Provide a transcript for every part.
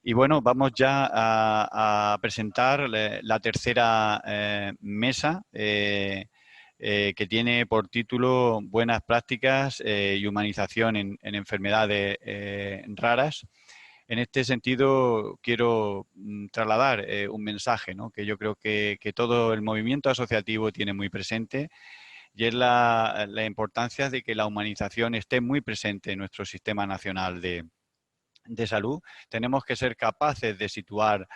Y bueno, vamos ya a presentar la tercera mesa que tiene por título Buenas prácticas y humanización en enfermedades raras. En este sentido, quiero trasladar un mensaje, ¿no?, que yo creo que todo el movimiento asociativo tiene muy presente, y es la importancia de que la humanización esté muy presente en nuestro sistema nacional de salud. Tenemos que ser capaces de situar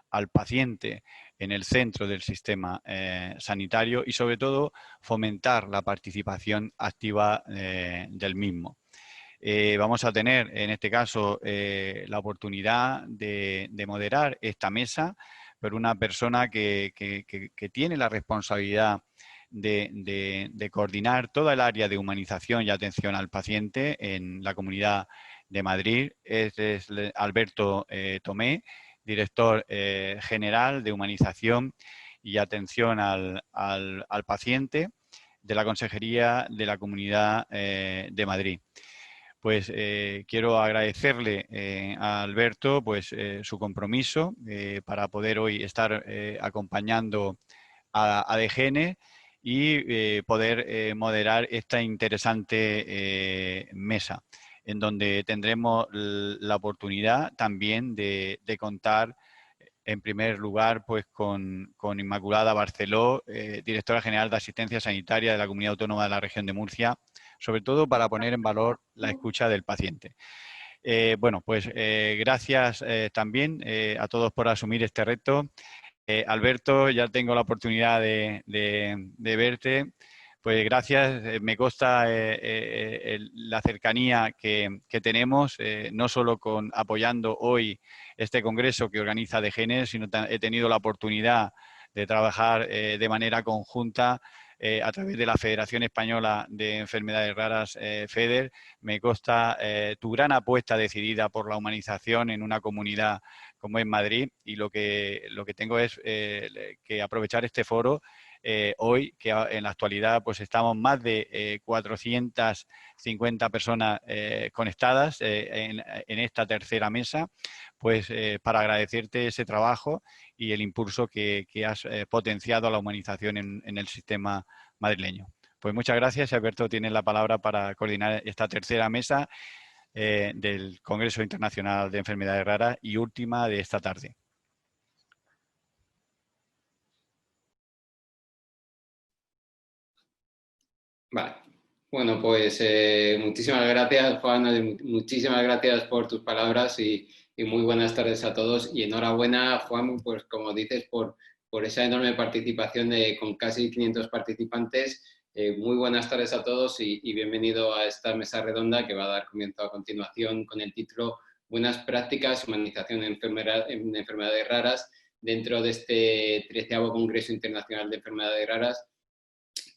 al paciente en el centro del sistema sanitario y, sobre todo, fomentar la participación activa del mismo. Vamos a tener, en este caso, la oportunidad de moderar esta mesa por una persona que tiene la responsabilidad de coordinar toda el área de humanización y atención al paciente en la Comunidad de Madrid. Es Alberto Tomé, director general de humanización y atención al paciente de la Consejería de la Comunidad de Madrid. Pues quiero agradecerle a Alberto pues, su compromiso para poder hoy estar acompañando a DGN y poder moderar esta interesante mesa, en donde tendremos la oportunidad también de contar, en primer lugar, pues con Inmaculada Barceló, directora general de Asistencia Sanitaria de la Comunidad Autónoma de la Región de Murcia, sobre todo para poner en valor la escucha del paciente. Bueno, pues gracias también a todos por asumir este reto. Alberto, ya tengo la oportunidad de verte. Pues gracias, me consta la cercanía que tenemos, no solo apoyando hoy este congreso que organiza DGN, sino he tenido la oportunidad de trabajar de manera conjunta a través de la Federación Española de Enfermedades Raras, FEDER. Me consta tu gran apuesta decidida por la humanización en una comunidad como es Madrid, y lo que tengo es que aprovechar este foro hoy, que en la actualidad pues estamos más de 450 personas conectadas en esta tercera mesa, pues para agradecerte ese trabajo y el impulso que has potenciado a la humanización en el sistema madrileño. Pues muchas gracias. Alberto, tienes la palabra para coordinar esta tercera mesa del Congreso Internacional de Enfermedades Raras y última de esta tarde. Vale. Bueno, pues muchísimas gracias, Juan. Muchísimas gracias por tus palabras y muy buenas tardes a todos. Y enhorabuena, Juan, pues como dices, por esa enorme participación con casi 500 participantes. Muy buenas tardes a todos y bienvenido a esta mesa redonda que va a dar comienzo a continuación con el título Buenas prácticas, humanización en enfermedades raras, dentro de este 13º Congreso Internacional de Enfermedades Raras,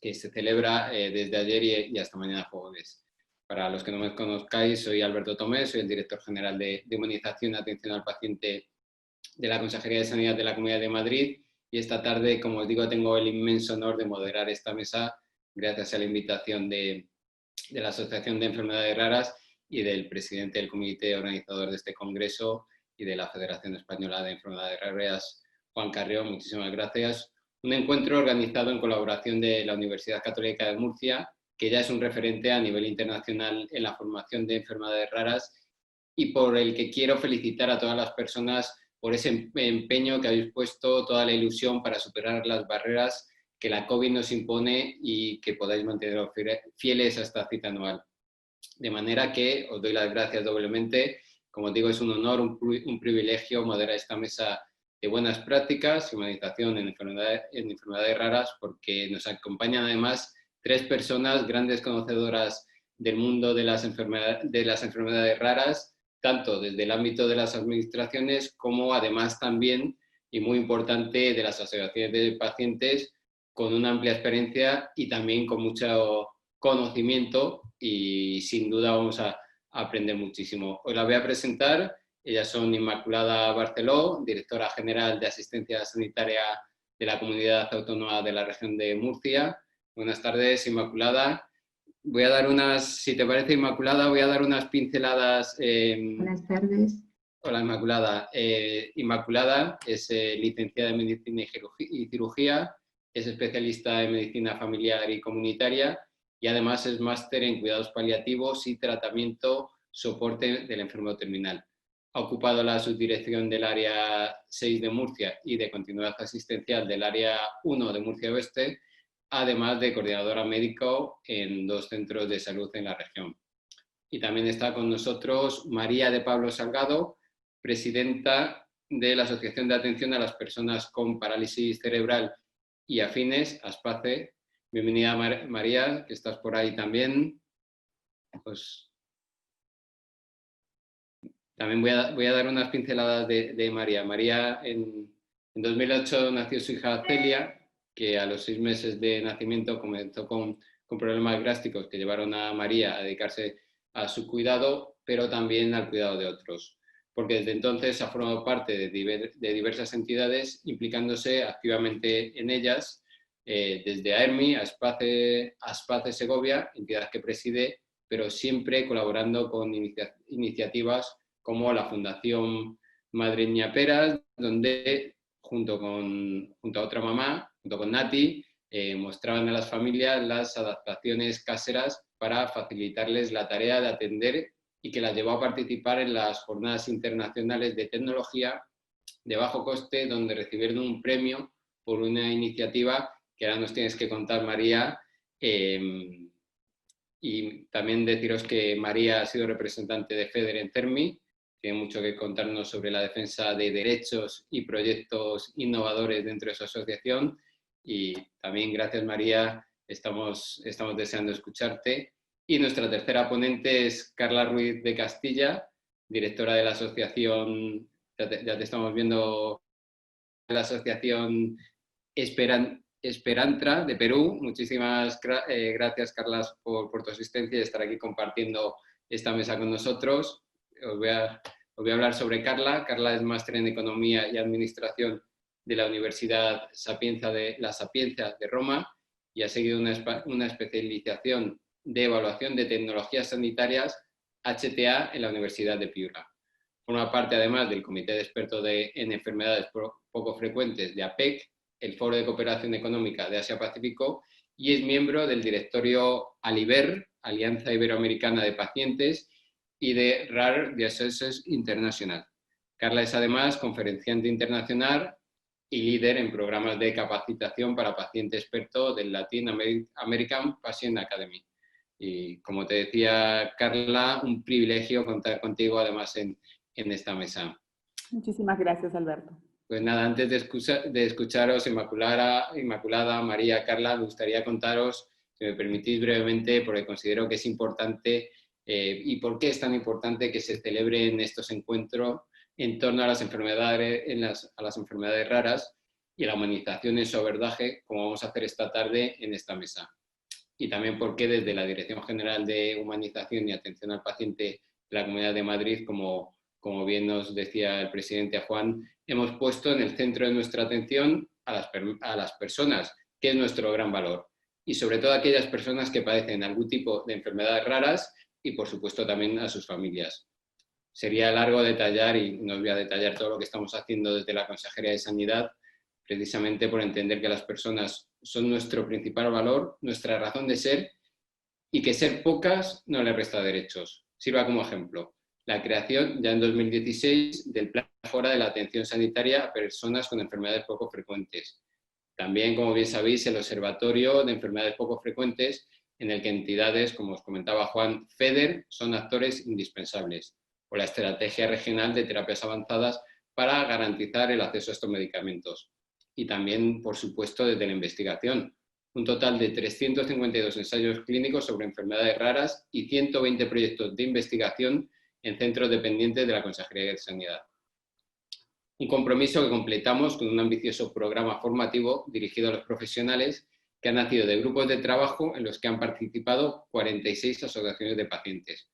que se celebra desde ayer y hasta mañana jueves. Para los que no me conozcáis, soy Alberto Tomé, soy el director general de Humanización y Atención al Paciente de la Consejería de Sanidad de la Comunidad de Madrid, y esta tarde, como os digo, tengo el inmenso honor de moderar esta mesa gracias a la invitación de la Asociación de Enfermedades Raras y del presidente del comité organizador de este congreso y de la Federación Española de Enfermedades Raras, Juan Carrión. Muchísimas gracias. Un encuentro organizado en colaboración de la Universidad Católica de Murcia, que ya es un referente a nivel internacional en la formación de enfermedades raras, y por el que quiero felicitar a todas las personas por ese empeño que habéis puesto, toda la ilusión para superar las barreras que la COVID nos impone y que podáis manteneros fieles a esta cita anual. De manera que os doy las gracias doblemente. Como os digo, es un honor, un privilegio moderar esta mesa de buenas prácticas y humanización en enfermedades raras, porque nos acompañan además 3 personas, grandes conocedoras del mundo de las enfermedades raras, tanto desde el ámbito de las administraciones como además también, y muy importante, de las asociaciones de pacientes, con una amplia experiencia y también con mucho conocimiento, y sin duda vamos a aprender muchísimo. Os la voy a presentar. Ellas son Inmaculada Barceló, directora general de Asistencia Sanitaria de la Comunidad Autónoma de la Región de Murcia. Buenas tardes, Inmaculada. Voy a dar si te parece, Inmaculada, voy a dar unas pinceladas. Buenas tardes. Hola, Inmaculada. Inmaculada es licenciada en Medicina y Cirugía, es especialista en Medicina Familiar y Comunitaria y además es máster en Cuidados Paliativos y Tratamiento Soporte del Enfermo Terminal. Ha ocupado la subdirección del Área 6 de Murcia y de Continuidad Asistencial del Área 1 de Murcia Oeste, además de coordinadora médico en 2 centros de salud en la región. Y también está con nosotros María de Pablo Salgado, presidenta de la Asociación de Atención a las Personas con Parálisis Cerebral y Afines, ASPACE. Bienvenida, María, que estás por ahí también. Pues, también voy a dar unas pinceladas de María. María, en 2008 nació su hija Celia, que a los 6 meses de nacimiento comenzó con problemas gástricos que llevaron a María a dedicarse a su cuidado, pero también al cuidado de otros, porque desde entonces ha formado parte de diversas entidades, implicándose activamente en ellas, desde AERMI, ASPACE Segovia, entidad que preside, pero siempre colaborando con iniciativas como la Fundación Madre Ñaperas, donde junto a otra mamá, junto con Nati, mostraban a las familias las adaptaciones caseras para facilitarles la tarea de atender y que las llevó a participar en las jornadas internacionales de tecnología de bajo coste, donde recibieron un premio por una iniciativa que ahora nos tienes que contar, María. Y también deciros que María ha sido representante de FEDER en CERMI, tiene mucho que contarnos sobre la defensa de derechos y proyectos innovadores dentro de su asociación. Y también, gracias María, estamos deseando escucharte. Y nuestra tercera ponente es Carla Ruiz de Castilla, directora de la asociación, ya te estamos viendo, la asociación Esperantra de Perú. Muchísimas gracias, Carla, por tu asistencia y estar aquí compartiendo esta mesa con nosotros. Os voy a hablar sobre Carla. Carla es máster en Economía y Administración de la Universidad Sapienza de Roma y ha seguido una especialización de Evaluación de Tecnologías Sanitarias, HTA, en la Universidad de Piura. Forma parte, además, del Comité de Expertos en Enfermedades Poco Frecuentes de APEC, el Foro de Cooperación Económica de Asia-Pacífico, y es miembro del directorio ALIBER, Alianza Iberoamericana de Pacientes, y de Rare Diseases International. Carla es además conferenciante internacional y líder en programas de capacitación para paciente experto del Latin American Patient Academy. Y como te decía, Carla, un privilegio contar contigo además en esta mesa. Muchísimas gracias, Alberto. Pues nada, antes de escucharos, Inmaculada, María, Carla, me gustaría contaros, si me permitís brevemente, porque considero que es importante y por qué es tan importante que se celebren estos encuentros en torno a las enfermedades, a las enfermedades raras y la humanización en su abordaje, como vamos a hacer esta tarde en esta mesa. Y también por qué desde la Dirección General de Humanización y Atención al Paciente de la Comunidad de Madrid, como bien nos decía el presidente Juan, hemos puesto en el centro de nuestra atención a las personas, que es nuestro gran valor, y sobre todo a aquellas personas que padecen algún tipo de enfermedades raras y, por supuesto, también a sus familias. Sería largo detallar, y no os voy a detallar todo lo que estamos haciendo desde la Consejería de Sanidad, precisamente por entender que las personas son nuestro principal valor, nuestra razón de ser, y que ser pocas no les resta derechos. Sirva como ejemplo la creación, ya en 2016, del Plan Mejora de la Atención Sanitaria a Personas con Enfermedades Poco Frecuentes. También, como bien sabéis, el Observatorio de Enfermedades Poco Frecuentes, en el que entidades, como os comentaba Juan, FEDER, son actores indispensables, o la Estrategia Regional de Terapias Avanzadas para garantizar el acceso a estos medicamentos. Y también, por supuesto, desde la investigación. Un total de 352 ensayos clínicos sobre enfermedades raras y 120 proyectos de investigación en centros dependientes de la Consejería de Sanidad. Un compromiso que completamos con un ambicioso programa formativo dirigido a los profesionales que han nacido de grupos de trabajo en los que han participado 46 asociaciones de pacientes,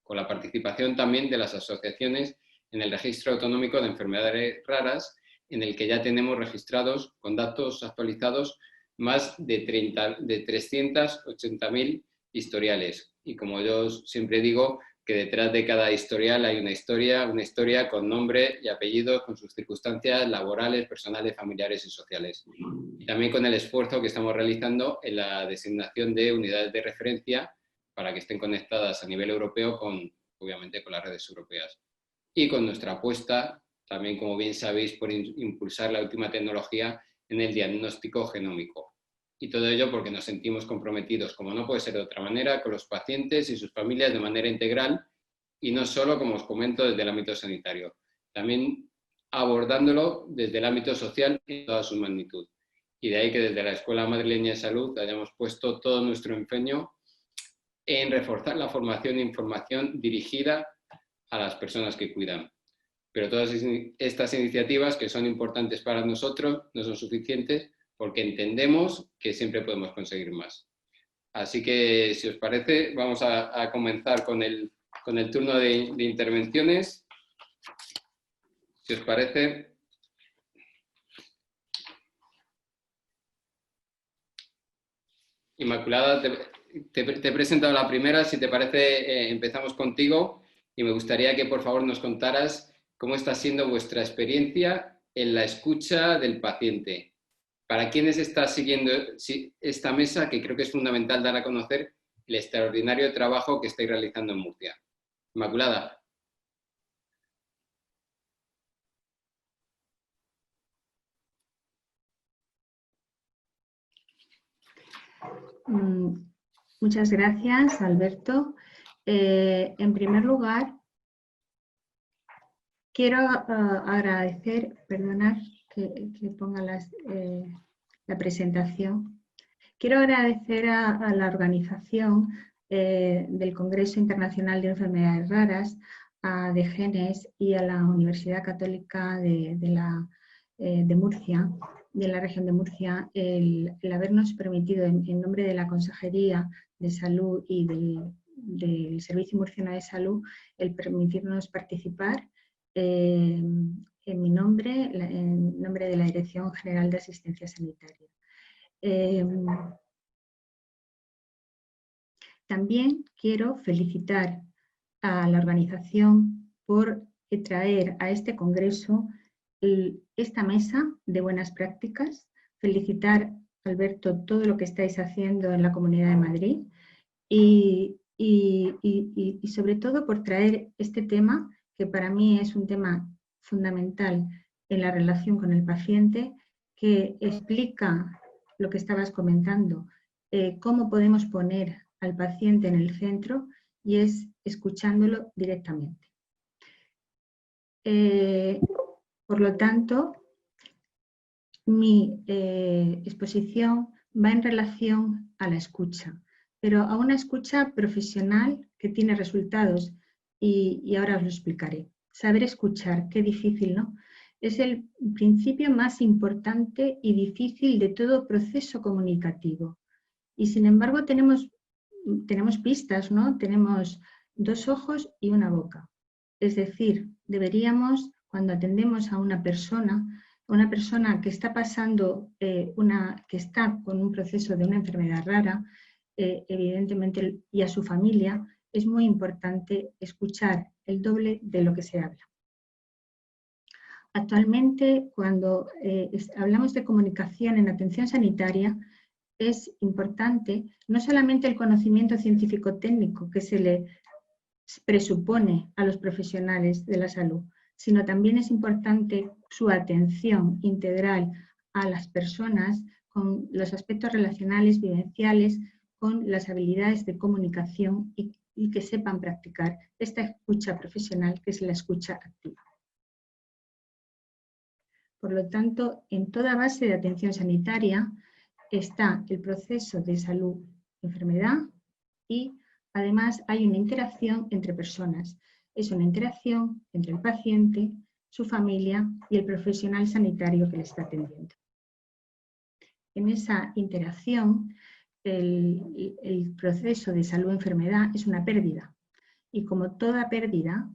con la participación también de las asociaciones en el Registro Autonómico de Enfermedades Raras, en el que ya tenemos registrados, con datos actualizados, más de 380.000 historiales. Y como yo siempre digo, que detrás de cada historial hay una historia con nombre y apellido, con sus circunstancias laborales, personales, familiares y sociales. Y también con el esfuerzo que estamos realizando en la designación de unidades de referencia para que estén conectadas a nivel europeo obviamente con las redes europeas. Y con nuestra apuesta, también como bien sabéis, por impulsar la última tecnología en el diagnóstico genómico. Y todo ello porque nos sentimos comprometidos, como no puede ser de otra manera, con los pacientes y sus familias de manera integral y no solo, como os comento, desde el ámbito sanitario, también abordándolo desde el ámbito social en toda su magnitud. Y de ahí que desde la Escuela Madrileña de Salud hayamos puesto todo nuestro empeño en reforzar la formación e información dirigida a las personas que cuidan. Pero todas estas iniciativas, que son importantes para nosotros, no son suficientes porque entendemos que siempre podemos conseguir más. Así que, si os parece, vamos a comenzar con el turno de intervenciones. Si os parece. Inmaculada, te he presentado la primera. Si te parece, empezamos contigo y me gustaría que, por favor, nos contaras cómo está siendo vuestra experiencia en la escucha del paciente. ¿Para quiénes está siguiendo esta mesa? Que creo que es fundamental dar a conocer el extraordinario trabajo que estáis realizando en Murcia. Inmaculada. Muchas gracias, Alberto. En primer lugar, quiero agradecer, perdonad que ponga la presentación. Quiero agradecer a la organización del Congreso Internacional de Enfermedades Raras, a DEGENES y a la Universidad Católica de Murcia, de la región de Murcia, el habernos permitido, en nombre de la Consejería de Salud y del Servicio Murciano de Salud, el permitirnos participar en mi nombre, en nombre de la Dirección General de Asistencia Sanitaria. También quiero felicitar a la organización por traer a este congreso esta mesa de buenas prácticas, felicitar, Alberto, todo lo que estáis haciendo en la Comunidad de Madrid y sobre todo por traer este tema, que para mí es un tema fundamental en la relación con el paciente, que explica lo que estabas comentando, cómo podemos poner al paciente en el centro, y es escuchándolo directamente. Por lo tanto, mi exposición va en relación a la escucha, pero a una escucha profesional que tiene resultados, y ahora os lo explicaré. Saber escuchar, qué difícil, ¿no? Es el principio más importante y difícil de todo proceso comunicativo. Y sin embargo tenemos pistas, ¿no? Tenemos 2 ojos y una boca. Es decir, deberíamos, cuando atendemos a una persona que está pasando, que está con un proceso de una enfermedad rara, evidentemente, y a su familia, es muy importante escuchar el doble de lo que se habla. Actualmente, cuando hablamos de comunicación en atención sanitaria, es importante no solamente el conocimiento científico-técnico que se le presupone a los profesionales de la salud, sino también es importante su atención integral a las personas con los aspectos relacionales, vivenciales, con las habilidades de comunicación y que sepan practicar esta escucha profesional, que es la escucha activa. Por lo tanto, en toda base de atención sanitaria está el proceso de salud-enfermedad y además hay una interacción entre personas. Es una interacción entre el paciente, su familia y el profesional sanitario que le está atendiendo. En esa interacción, el proceso de salud-enfermedad es una pérdida y, como toda pérdida,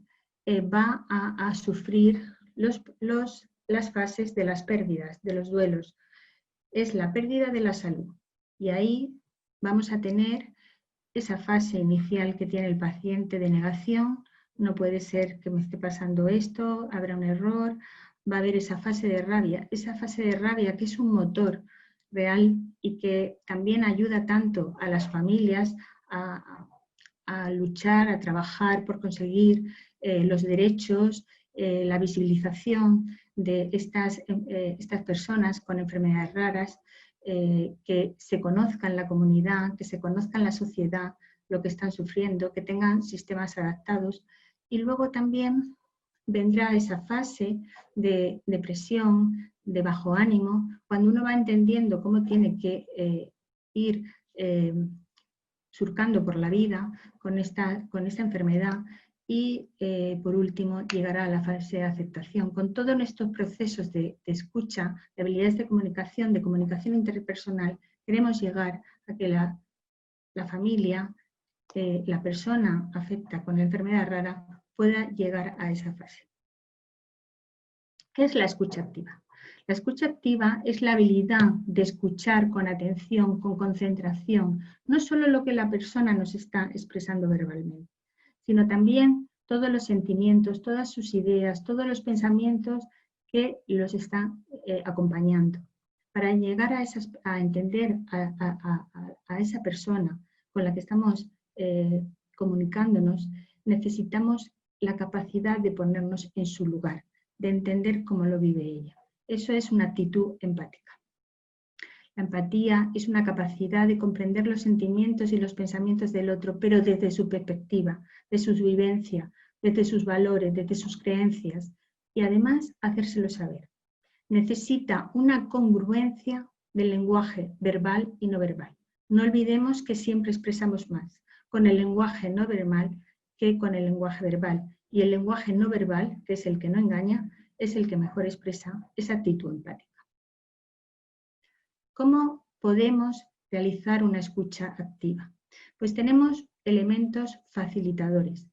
va a sufrir las fases de las pérdidas, de los duelos. Es la pérdida de la salud y ahí vamos a tener esa fase inicial que tiene el paciente de negación. No puede ser que me esté pasando esto, habrá un error, va a haber esa fase de rabia que es un motor real y que también ayuda tanto a las familias a luchar, a trabajar por conseguir los derechos, la visibilización de estas personas con enfermedades raras, que se conozca en la comunidad, que se conozca en la sociedad lo que están sufriendo, que tengan sistemas adaptados. Y luego también vendrá esa fase de depresión, de bajo ánimo, cuando uno va entendiendo cómo tiene que ir surcando por la vida con esta enfermedad y, por último, llegará a la fase de aceptación. Con todos estos procesos de escucha, de habilidades de comunicación interpersonal, queremos llegar a que la familia, la persona afecta con la enfermedad rara, pueda llegar a esa fase. ¿Qué es la escucha activa? La escucha activa es la habilidad de escuchar con atención, con concentración, no solo lo que la persona nos está expresando verbalmente, sino también todos los sentimientos, todas sus ideas, todos los pensamientos que los están acompañando. Para llegar a entender a esa persona con la que estamos comunicándonos, necesitamos la capacidad de ponernos en su lugar, de entender cómo lo vive ella. Eso es una actitud empática. La empatía es una capacidad de comprender los sentimientos y los pensamientos del otro, pero desde su perspectiva, de su vivencia, desde sus valores, desde sus creencias, y además hacérselo saber. Necesita una congruencia del lenguaje verbal y no verbal. No olvidemos que siempre expresamos más con el lenguaje no verbal que con el lenguaje verbal. Y el lenguaje no verbal, que es el que no engaña, es el que mejor expresa esa actitud empática. ¿Cómo podemos realizar una escucha activa? Pues tenemos elementos facilitadores.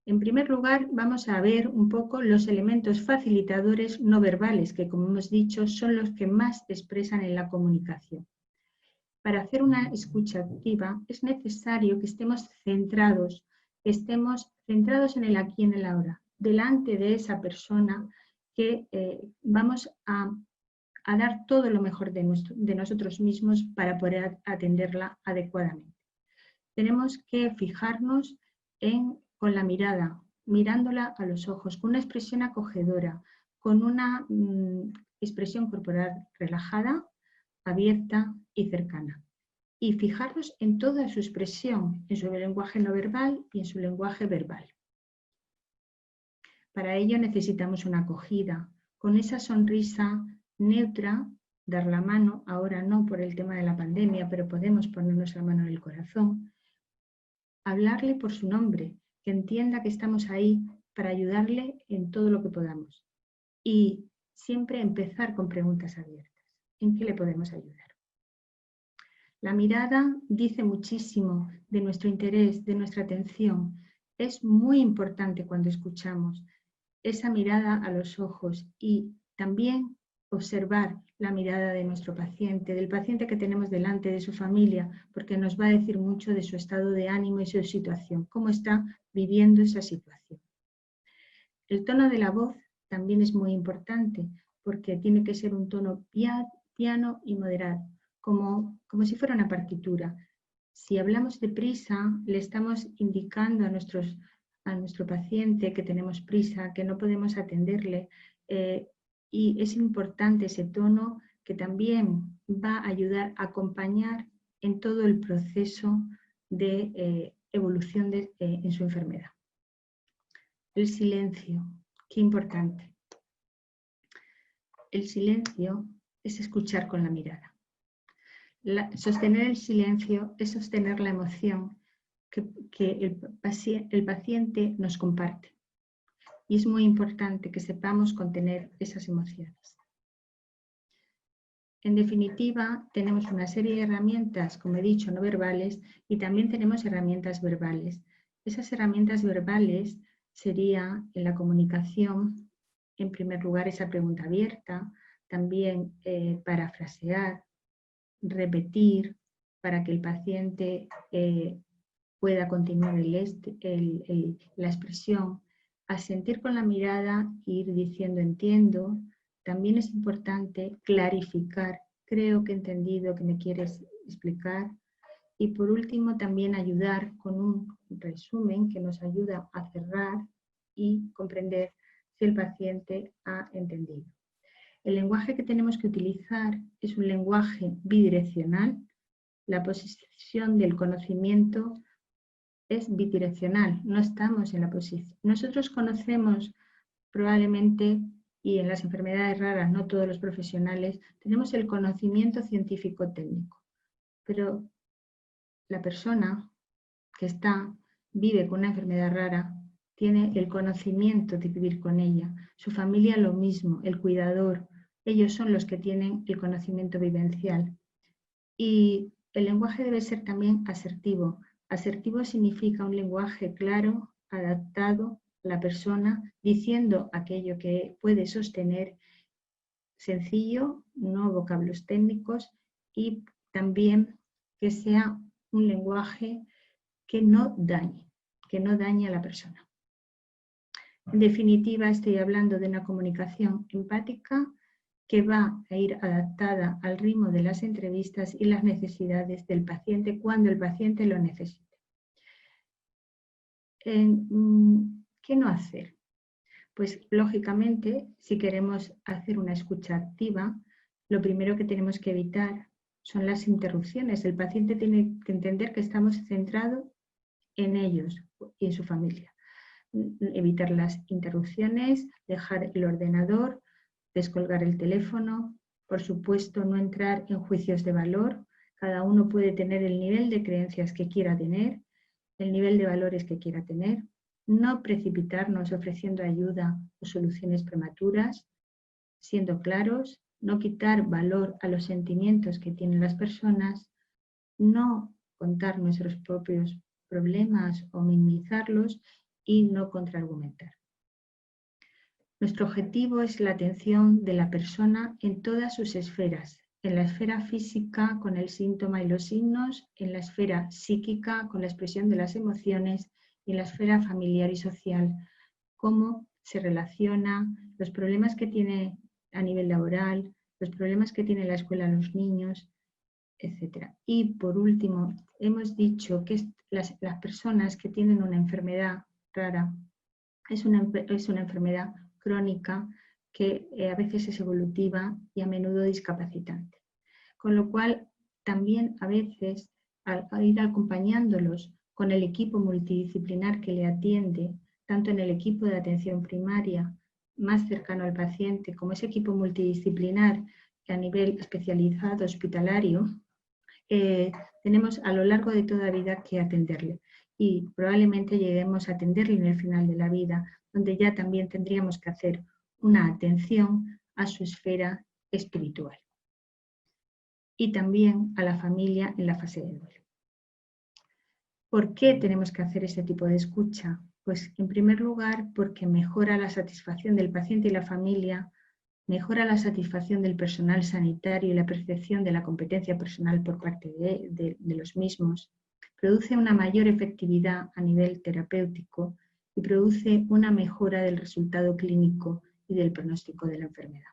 En primer lugar, vamos a ver un poco los elementos facilitadores no verbales, que, como hemos dicho, son los que más expresan en la comunicación. Para hacer una escucha activa es necesario que estemos centrados en el aquí y en el ahora, delante de esa persona que vamos a dar todo lo mejor de nosotros mismos para poder atenderla adecuadamente. Tenemos que fijarnos con la mirada, mirándola a los ojos, con una expresión acogedora, con una expresión corporal relajada, abierta y cercana. Y fijarnos en toda su expresión, en su lenguaje no verbal y en su lenguaje verbal. Para ello necesitamos una acogida, con esa sonrisa neutra, dar la mano, ahora no por el tema de la pandemia, pero podemos ponernos la mano en el corazón, hablarle por su nombre, que entienda que estamos ahí para ayudarle en todo lo que podamos. Y siempre empezar con preguntas abiertas. ¿En qué le podemos ayudar? La mirada dice muchísimo de nuestro interés, de nuestra atención. Es muy importante cuando escuchamos esa mirada a los ojos y también observar la mirada de nuestro paciente, del paciente que tenemos delante, de su familia, porque nos va a decir mucho de su estado de ánimo y su situación, cómo está viviendo esa situación. El tono de la voz también es muy importante, porque tiene que ser un tono piano y moderado, como si fuera una partitura. Si hablamos deprisa, le estamos indicando a nuestro paciente que tenemos prisa, que no podemos atenderle, y es importante ese tono que también va a ayudar a acompañar en todo el proceso de evolución en su enfermedad. El silencio, qué importante. El silencio es escuchar con la mirada. Sostener el silencio es sostener la emoción que el paciente nos comparte. Y es muy importante que sepamos contener esas emociones. En definitiva, tenemos una serie de herramientas, como he dicho, no verbales, y también tenemos herramientas verbales. Esas herramientas verbales sería en la comunicación, en primer lugar, esa pregunta abierta, también parafrasear, repetir, para que el paciente pueda continuar la expresión, asentir con la mirada e ir diciendo entiendo. También es importante clarificar, creo que he entendido que me quieres explicar. Y por último, también ayudar con un resumen que nos ayuda a cerrar y comprender si el paciente ha entendido. El lenguaje que tenemos que utilizar es un lenguaje bidireccional. La posición del conocimiento es bidireccional, no estamos en la posición. Nosotros conocemos probablemente, y en las enfermedades raras no todos los profesionales, tenemos el conocimiento científico-técnico, pero la persona que vive con una enfermedad rara tiene el conocimiento de vivir con ella, su familia lo mismo, el cuidador, ellos son los que tienen el conocimiento vivencial. Y el lenguaje debe ser también asertivo. Asertivo significa un lenguaje claro, adaptado a la persona, diciendo aquello que puede sostener, sencillo, no vocablos técnicos, y también que sea un lenguaje que no dañe a la persona. En definitiva, estoy hablando de una comunicación empática que va a ir adaptada al ritmo de las entrevistas y las necesidades del paciente cuando el paciente lo necesite. ¿Qué no hacer? Pues lógicamente, si queremos hacer una escucha activa, lo primero que tenemos que evitar son las interrupciones. El paciente tiene que entender que estamos centrados en ellos y en su familia. Evitar las interrupciones, dejar el ordenador, descolgar el teléfono, por supuesto no entrar en juicios de valor. Cada uno puede tener el nivel de creencias que quiera tener, el nivel de valores que quiera tener. No precipitarnos ofreciendo ayuda o soluciones prematuras, siendo claros, no quitar valor a los sentimientos que tienen las personas, no contar nuestros propios problemas o minimizarlos y no contraargumentar. Nuestro objetivo es la atención de la persona en todas sus esferas, en la esfera física con el síntoma y los signos, en la esfera psíquica con la expresión de las emociones y en la esfera familiar y social, cómo se relaciona, los problemas que tiene a nivel laboral, los problemas que tiene la escuela los niños, etc. Y por último, hemos dicho que las personas que tienen una enfermedad rara es una enfermedad crónica que a veces es evolutiva y a menudo discapacitante. Con lo cual, también a veces, al ir acompañándolos con el equipo multidisciplinar que le atiende, tanto en el equipo de atención primaria más cercano al paciente, como ese equipo multidisciplinar que a nivel especializado hospitalario, tenemos a lo largo de toda la vida que atenderle. Y probablemente lleguemos a atenderle en el final de la vida, donde ya también tendríamos que hacer una atención a su esfera espiritual. Y también a la familia en la fase de duelo. ¿Por qué tenemos que hacer este tipo de escucha? Pues en primer lugar porque mejora la satisfacción del paciente y la familia, mejora la satisfacción del personal sanitario y la percepción de la competencia personal por parte de los mismos, produce una mayor efectividad a nivel terapéutico y produce una mejora del resultado clínico y del pronóstico de la enfermedad.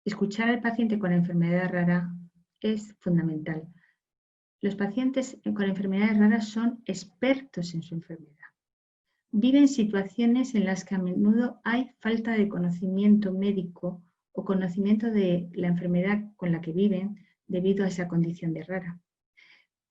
Escuchar al paciente con enfermedad rara es fundamental. Los pacientes con enfermedades raras son expertos en su enfermedad. Viven situaciones en las que a menudo hay falta de conocimiento médico o conocimiento de la enfermedad con la que viven debido a esa condición de rara.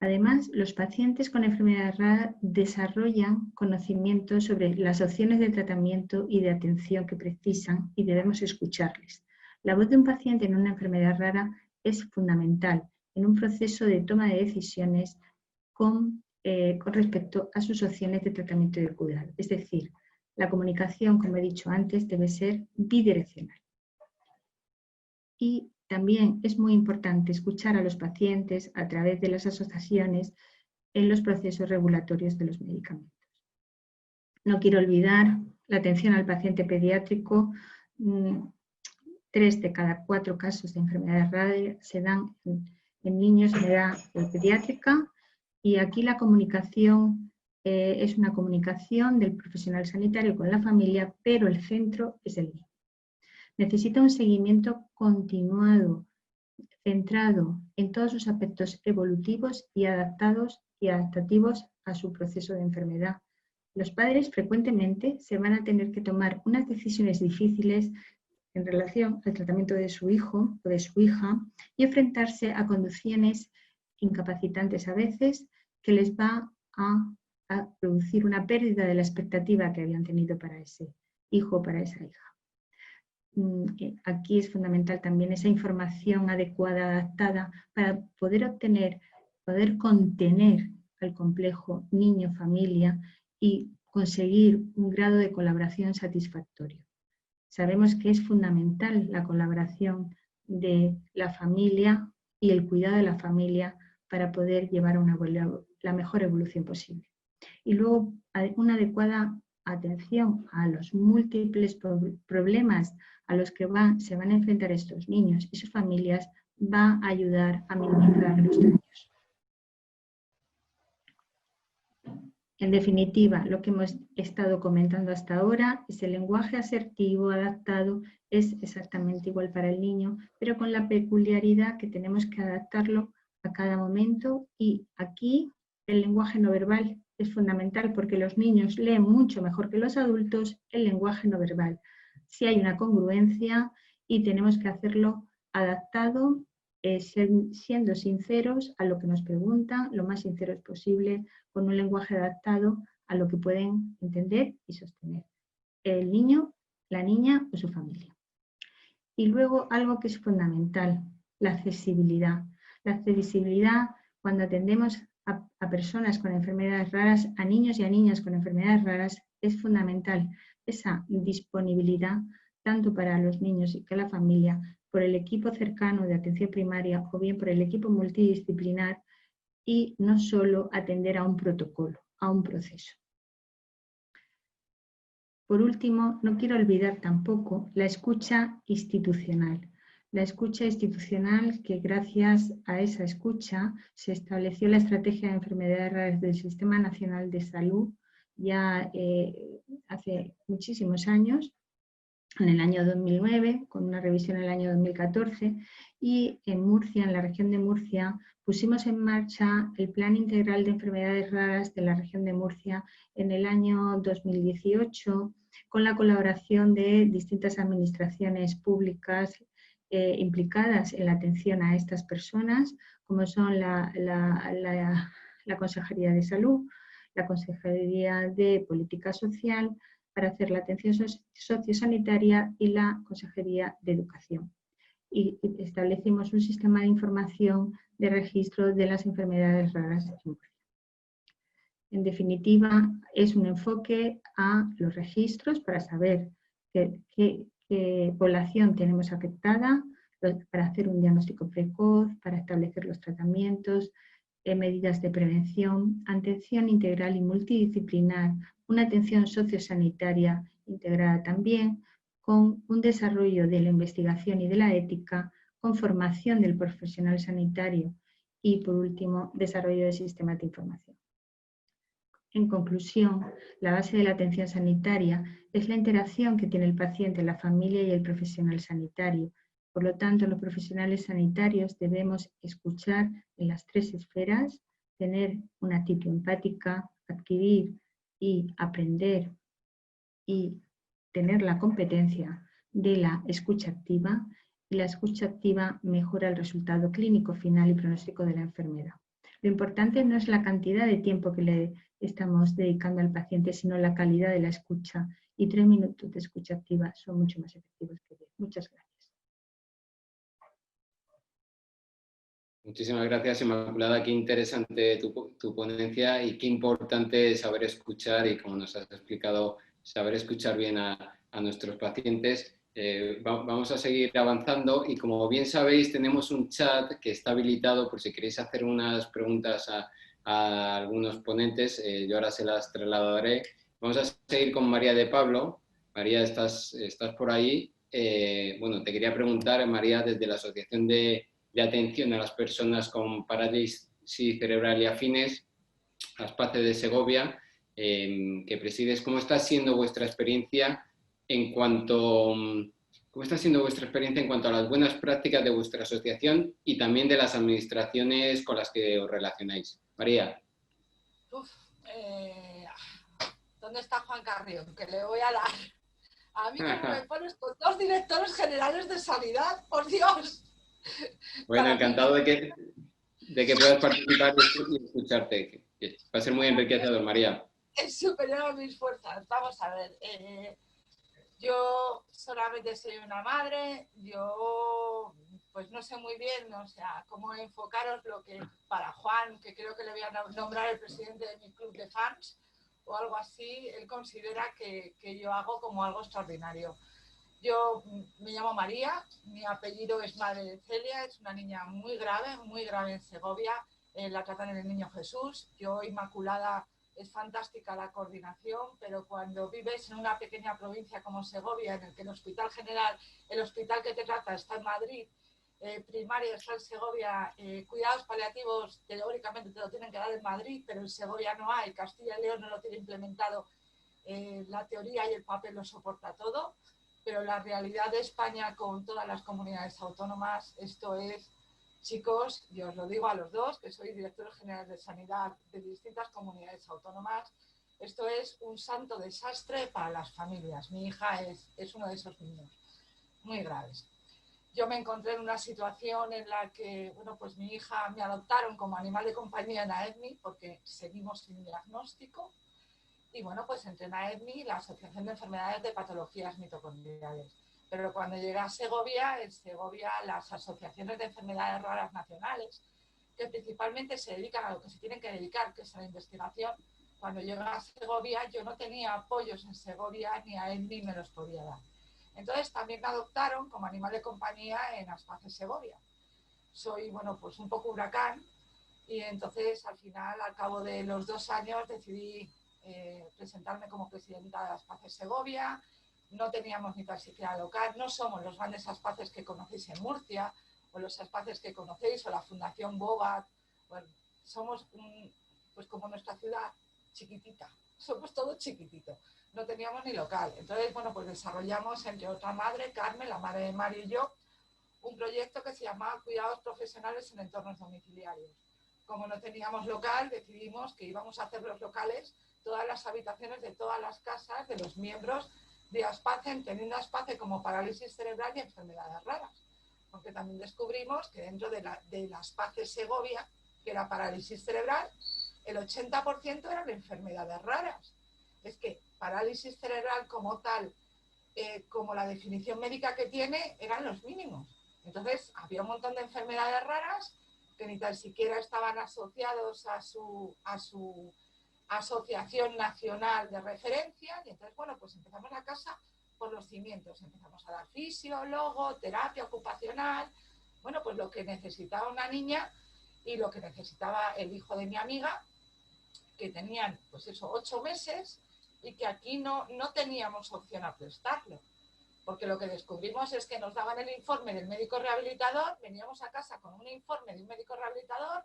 Además, los pacientes con enfermedad rara desarrollan conocimientos sobre las opciones de tratamiento y de atención que precisan y debemos escucharles. La voz de un paciente en una enfermedad rara es fundamental en un proceso de toma de decisiones con respecto a sus opciones de tratamiento y de cuidado. Es decir, la comunicación, como he dicho antes, debe ser bidireccional. Y también es muy importante escuchar a los pacientes a través de las asociaciones en los procesos regulatorios de los medicamentos. No quiero olvidar la atención al paciente pediátrico. 3 de cada 4 casos de enfermedades raras se dan en niños en edad pediátrica Y aquí la comunicación es una comunicación del profesional sanitario con la familia, pero el centro es el niño. Necesita un seguimiento continuado, centrado en todos sus aspectos evolutivos y adaptativos a su proceso de enfermedad. Los padres frecuentemente se van a tener que tomar unas decisiones difíciles en relación al tratamiento de su hijo o de su hija y enfrentarse a condiciones incapacitantes a veces que les va a producir una pérdida de la expectativa que habían tenido para ese hijo o para esa hija. Aquí es fundamental también esa información adecuada, adaptada, para poder obtener, poder contener al complejo niño-familia y conseguir un grado de colaboración satisfactorio. Sabemos que es fundamental la colaboración de la familia y el cuidado de la familia para poder llevar la mejor evolución posible. Y luego una adecuada atención a los múltiples problemas a los que se van a enfrentar estos niños y sus familias va a ayudar a minimizar los daños. En definitiva, lo que hemos estado comentando hasta ahora es el lenguaje asertivo, adaptado, es exactamente igual para el niño, pero con la peculiaridad que tenemos que adaptarlo a cada momento. Y aquí el lenguaje no verbal es fundamental porque los niños leen mucho mejor que los adultos el lenguaje no verbal. Si hay una congruencia y tenemos que hacerlo adaptado, siendo sinceros a lo que nos preguntan, lo más sinceros posible, con un lenguaje adaptado a lo que pueden entender y sostener el niño, la niña o su familia. Y luego algo que es fundamental, la accesibilidad. La accesibilidad cuando atendemos a personas con enfermedades raras, a niños y a niñas con enfermedades raras, es fundamental esa disponibilidad tanto para los niños y que la familia, por el equipo cercano de atención primaria o bien por el equipo multidisciplinar, y no solo atender a un protocolo, a un proceso. Por último, no quiero olvidar tampoco la escucha institucional. La escucha institucional que gracias a esa escucha se estableció la estrategia de enfermedades raras del Sistema Nacional de Salud ya hace muchísimos años, en el año 2009, con una revisión en el año 2014, y en Murcia, en la región de Murcia, pusimos en marcha el Plan Integral de Enfermedades Raras de la región de Murcia en el año 2018, con la colaboración de distintas administraciones públicas implicadas en la atención a estas personas, como son la Consejería de Salud, la Consejería de Política Social, para hacer la atención sociosanitaria y la Consejería de Educación. Y establecimos un sistema de información de registro de las enfermedades raras en Murcia. En definitiva, es un enfoque a los registros para saber qué población tenemos afectada, para hacer un diagnóstico precoz, para establecer los tratamientos, medidas de prevención, atención integral y multidisciplinar, una atención sociosanitaria integrada también, con un desarrollo de la investigación y de la ética, con formación del profesional sanitario y, por último, desarrollo de sistemas de información. En conclusión, la base de la atención sanitaria es la interacción que tiene el paciente, la familia y el profesional sanitario. Por lo tanto, los profesionales sanitarios debemos escuchar en las tres esferas, tener una actitud empática, adquirir y aprender y tener la competencia de la escucha activa, y la escucha activa mejora el resultado clínico final y pronóstico de la enfermedad. Lo importante no es la cantidad de tiempo que le estamos dedicando al paciente, sino la calidad de la escucha, y 3 minutos de escucha activa son mucho más efectivos que 10. Muchas gracias. Muchísimas gracias, Inmaculada. Qué interesante tu ponencia y qué importante saber escuchar y, como nos has explicado, saber escuchar bien a nuestros pacientes. Vamos a seguir avanzando y, como bien sabéis, tenemos un chat que está habilitado por si queréis hacer unas preguntas a algunos ponentes. Yo ahora se las trasladaré. Vamos a seguir con María de Pablo. María, ¿estás por ahí? Bueno, te quería preguntar, María, desde la Asociación de Atención a las Personas con Parálisis Cerebral y Afines, Aspace de Segovia, que presides. ¿Cómo está siendo vuestra experiencia en cuanto a las buenas prácticas de vuestra asociación y también de las administraciones con las que os relacionáis? María. ¿Dónde está Juan Carrión? Que le voy a dar. A mí como me pones con 2 directores generales de sanidad, por Dios. Bueno, encantado de que puedas participar y escucharte. Va a ser muy enriquecedor, María. Es superior a mis fuerzas. Vamos a ver. Yo solamente soy una madre. Yo pues no sé muy bien, o sea, cómo enfocaros lo que para Juan, que creo que le voy a nombrar el presidente de mi club de fans o algo así, él considera que yo hago como algo extraordinario. Yo me llamo María, mi apellido es Madre de Celia, es una niña muy grave en Segovia, la tratan en el Niño Jesús. Yo, Inmaculada, es fantástica la coordinación, pero cuando vives en una pequeña provincia como Segovia, en el que el hospital general, el hospital que te trata está en Madrid, primaria está en Segovia, cuidados paliativos teóricamente te lo tienen que dar en Madrid, pero en Segovia no hay, Castilla y León no lo tiene implementado, la teoría y el papel lo soporta todo. Pero la realidad de España con todas las comunidades autónomas, esto es, chicos, yo os lo digo a los dos, que sois directores generales de sanidad de distintas comunidades autónomas, esto es un santo desastre para las familias. Mi hija es uno de esos niños muy graves. Yo me encontré en una situación en la que, bueno, pues mi hija me adoptaron como animal de compañía en AEDMI porque seguimos sin diagnóstico. Y bueno, pues entré en AEDMI, la Asociación de Enfermedades de Patologías Mitocondriales. Pero cuando llegué a Segovia, en Segovia las asociaciones de enfermedades raras nacionales, que principalmente se dedican a lo que se tienen que dedicar, que es a la investigación, cuando llegué a Segovia yo no tenía apoyos en Segovia ni AEDMI me los podía dar. Entonces también me adoptaron como animal de compañía en Aspace Segovia. Soy, bueno, pues un poco huracán y entonces al final, al cabo de los 2 años, decidí presentarme como presidenta de Aspace Segovia. No teníamos ni tan siquiera local, no somos los grandes Aspaces que conocéis en Murcia o los Aspaces que conocéis o la Fundación Bogat. Bueno, somos pues como nuestra ciudad, chiquitita, somos todo chiquitito, no teníamos ni local. Entonces, bueno, pues desarrollamos entre otra madre, Carmen, la madre de Mario y yo, un proyecto que se llamaba Cuidados Profesionales en Entornos Domiciliarios. Como no teníamos local, decidimos que íbamos a hacer los locales, todas las habitaciones de todas las casas de los miembros de Aspace, entendiendo Aspace como parálisis cerebral y enfermedades raras. Porque también descubrimos que dentro de la Aspace Segovia, que era parálisis cerebral, el 80% eran enfermedades raras. Es que parálisis cerebral como tal, como la definición médica que tiene, eran los mínimos. Entonces, había un montón de enfermedades raras que ni tan siquiera estaban asociados a su asociación nacional de referencia. Y entonces, bueno, pues empezamos la casa por los cimientos. Empezamos a dar fisiólogo, terapia ocupacional, bueno, pues lo que necesitaba una niña y lo que necesitaba el hijo de mi amiga, que tenían, pues eso, 8 meses y que aquí no teníamos opción a prestarlo. Porque lo que descubrimos es que nos daban el informe del médico rehabilitador, veníamos a casa con un informe de un médico rehabilitador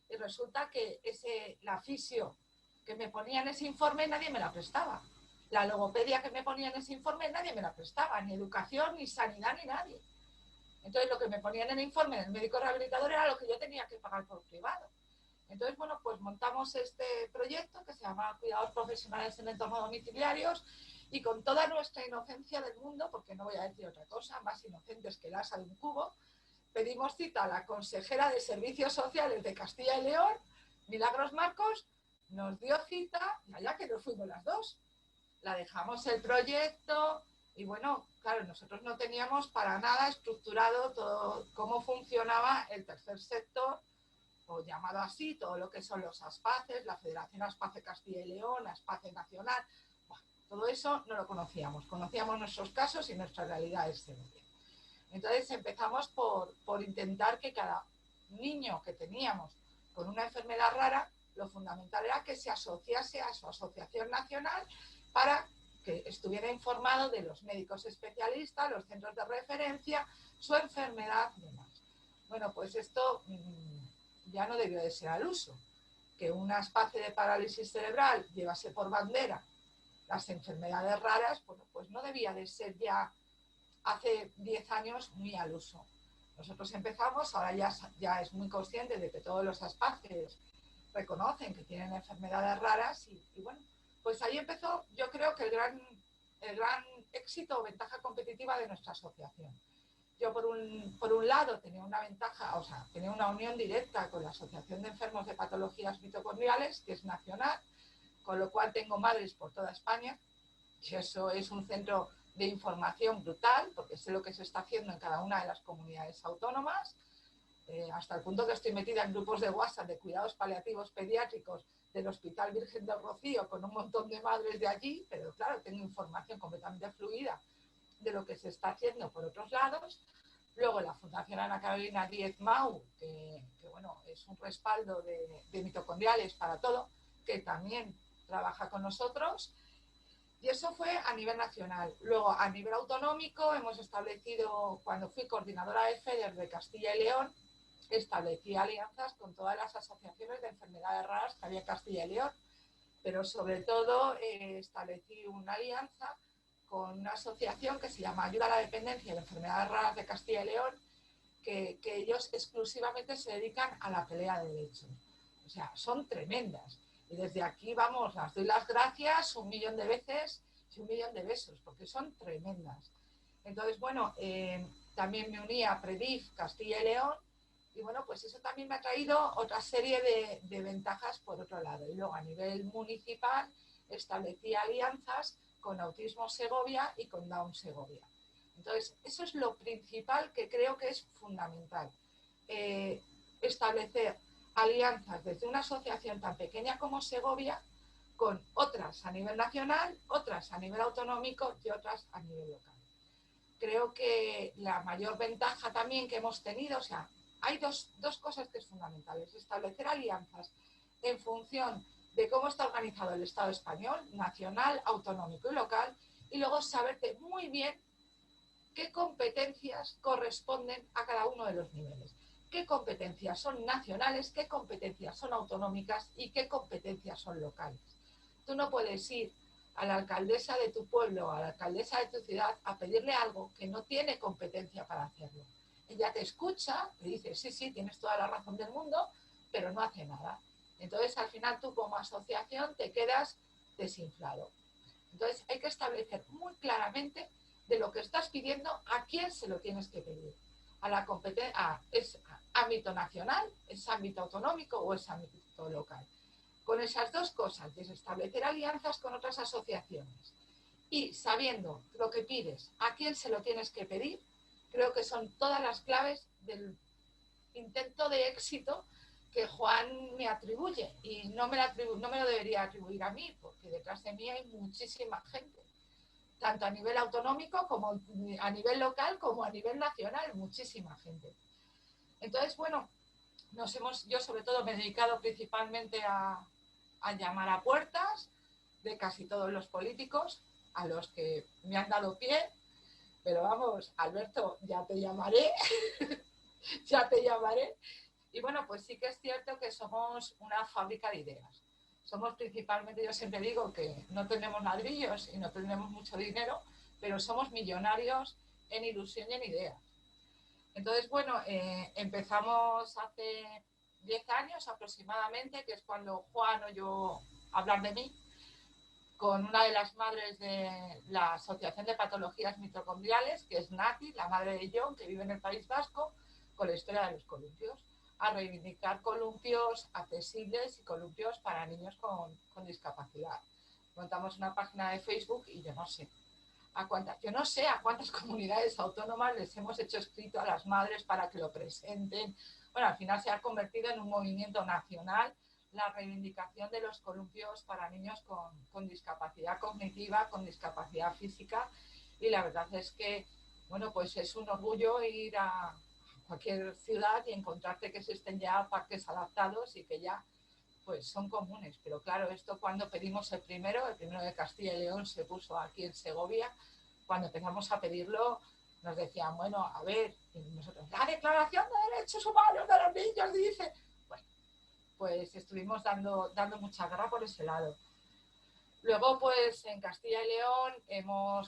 y resulta que la fisio que me ponía en ese informe nadie me la prestaba. La logopedia que me ponía en ese informe nadie me la prestaba, ni educación, ni sanidad, ni nadie. Entonces lo que me ponía en el informe del médico rehabilitador era lo que yo tenía que pagar por privado. Entonces, bueno, pues montamos este proyecto que se llama Cuidados Profesionales en Entornos Domiciliarios y con toda nuestra inocencia del mundo, porque no voy a decir otra cosa, más inocentes que el asa de un cubo, pedimos cita a la consejera de Servicios Sociales de Castilla y León, Milagros Marcos, nos dio cita y allá que nos fuimos las dos. La dejamos el proyecto y bueno, claro, nosotros no teníamos para nada estructurado todo cómo funcionaba el tercer sector, o llamado así, todo lo que son los Aspaces, la Federación Aspace Castilla y León, Aspace Nacional, bueno, todo eso no lo conocíamos nuestros casos y nuestra realidad es Segovia. Entonces empezamos por intentar que cada niño que teníamos con una enfermedad rara, lo fundamental era que se asociase a su asociación nacional para que estuviera informado de los médicos especialistas, los centros de referencia, su enfermedad y demás. Bueno, pues esto ya no debió de ser al uso. que una especie de parálisis cerebral llevase por bandera las enfermedades raras, bueno, pues no debía de ser ya hace 10 años muy al uso. Nosotros empezamos, ahora ya es muy consciente de que todos los espacios reconocen que tienen enfermedades raras y bueno, pues ahí empezó, yo creo que el gran éxito o ventaja competitiva de nuestra asociación. Yo por un lado tenía una ventaja, o sea, tenía una unión directa con la Asociación de Enfermos de Patologías Mitocondriales, que es nacional, con lo cual tengo madres por toda España, y eso es un centro de información brutal, porque sé lo que se está haciendo en cada una de las comunidades autónomas, hasta el punto que estoy metida en grupos de WhatsApp de cuidados paliativos pediátricos del Hospital Virgen del Rocío con un montón de madres de allí, pero claro, tengo información completamente fluida de lo que se está haciendo por otros lados. Luego la Fundación Ana Carolina Díez Mau, que bueno, es un respaldo de mitocondriales para todo, que también trabaja con nosotros. Y eso fue a nivel nacional. Luego, a nivel autonómico, hemos establecido, cuando fui coordinadora de FEDER de Castilla y León, establecí alianzas con todas las asociaciones de enfermedades raras que había en Castilla y León, pero sobre todo establecí una alianza con una asociación que se llama Ayuda a la Dependencia de Enfermedades Raras de Castilla y León, que ellos exclusivamente se dedican a la pelea de derechos. O sea, son tremendas. Y desde aquí, vamos, las doy las gracias 1.000.000 de veces y 1.000.000 de besos, porque son tremendas. Entonces, bueno, también me uní a PREDIF Castilla y León, y bueno, pues eso también me ha traído otra serie de ventajas por otro lado. Y luego a nivel municipal establecí alianzas con Autismo Segovia y con Down Segovia. Entonces, eso es lo principal que creo que es fundamental. Establecer alianzas desde una asociación tan pequeña como Segovia con otras a nivel nacional, otras a nivel autonómico y otras a nivel local. Creo que la mayor ventaja también que hemos tenido, o sea, hay dos cosas que es fundamentales. Establecer alianzas en función de cómo está organizado el Estado español, nacional, autonómico y local, y luego saberte muy bien qué competencias corresponden a cada uno de los niveles. Qué competencias son nacionales, qué competencias son autonómicas y qué competencias son locales. Tú no puedes ir a la alcaldesa de tu pueblo, a la alcaldesa de tu ciudad, a pedirle algo que no tiene competencia para hacerlo. Ella te escucha, te dice, sí, sí, tienes toda la razón del mundo, pero no hace nada. Entonces, al final, tú como asociación te quedas desinflado. Entonces, hay que establecer muy claramente de lo que estás pidiendo, a quién se lo tienes que pedir. A la competencia, ¿es ámbito nacional, es ámbito autonómico o es ámbito local? Con esas dos cosas, es establecer alianzas con otras asociaciones y sabiendo lo que pides, a quién se lo tienes que pedir, creo que son todas las claves del intento de éxito que Juan me atribuye. Y no me lo debería atribuir a mí, porque detrás de mí hay muchísima gente, tanto a nivel autonómico como a nivel local como a nivel nacional, muchísima gente. Entonces, bueno, yo sobre todo me he dedicado principalmente a llamar a puertas de casi todos los políticos a los que me han dado pie, pero vamos, Alberto, ya te llamaré, ya te llamaré. Y bueno, pues sí que es cierto que somos una fábrica de ideas. Somos principalmente, yo siempre digo que no tenemos ladrillos y no tenemos mucho dinero, pero somos millonarios en ilusión y en ideas. Entonces, bueno, empezamos hace 10 años aproximadamente, que es cuando Juan oyó hablar de mí, con una de las madres de la Asociación de Patologías Mitocondriales, que es Nati, la madre de John, que vive en el País Vasco, con la historia de los columpios, a reivindicar columpios accesibles y columpios para niños con discapacidad. Montamos una página de Facebook y yo no sé a cuántas comunidades autónomas les hemos hecho escrito a las madres para que lo presenten. Bueno, al final se ha convertido en un movimiento nacional la reivindicación de los columpios para niños con discapacidad cognitiva, con discapacidad física, y la verdad es que, bueno, pues es un orgullo ir a cualquier ciudad y encontrarte que existen ya parques adaptados y que ya pues son comunes. Pero claro, esto cuando pedimos el primero de Castilla y León se puso aquí en Segovia, cuando empezamos a pedirlo nos decían, bueno, a ver, y nosotros, la Declaración de Derechos Humanos de los Niños dice, bueno, pues estuvimos dando mucha guerra por ese lado. Luego, pues en Castilla y León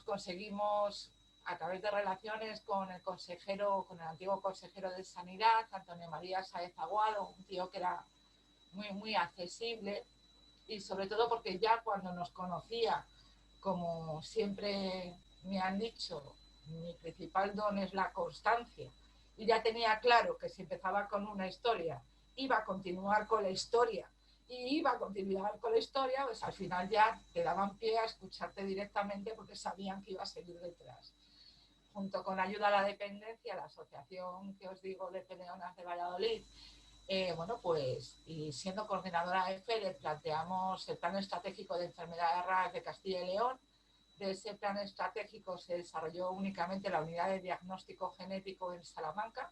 conseguimos, a través de relaciones con el antiguo consejero de Sanidad, Antonio María Sáez Aguado, un tío que era muy, muy accesible, y sobre todo porque ya cuando nos conocía, como siempre me han dicho, mi principal don es la constancia, y ya tenía claro que si empezaba con una historia, iba a continuar con la historia, pues al final ya te daban pie a escucharte directamente porque sabían que iba a seguir detrás. Junto con Ayuda a la Dependencia, la asociación que os digo de Peleonas de Valladolid, bueno, pues, y siendo coordinadora de FEDER, planteamos el Plan Estratégico de Enfermedades Raras de Castilla y León. De ese plan estratégico se desarrolló únicamente la unidad de diagnóstico genético en Salamanca,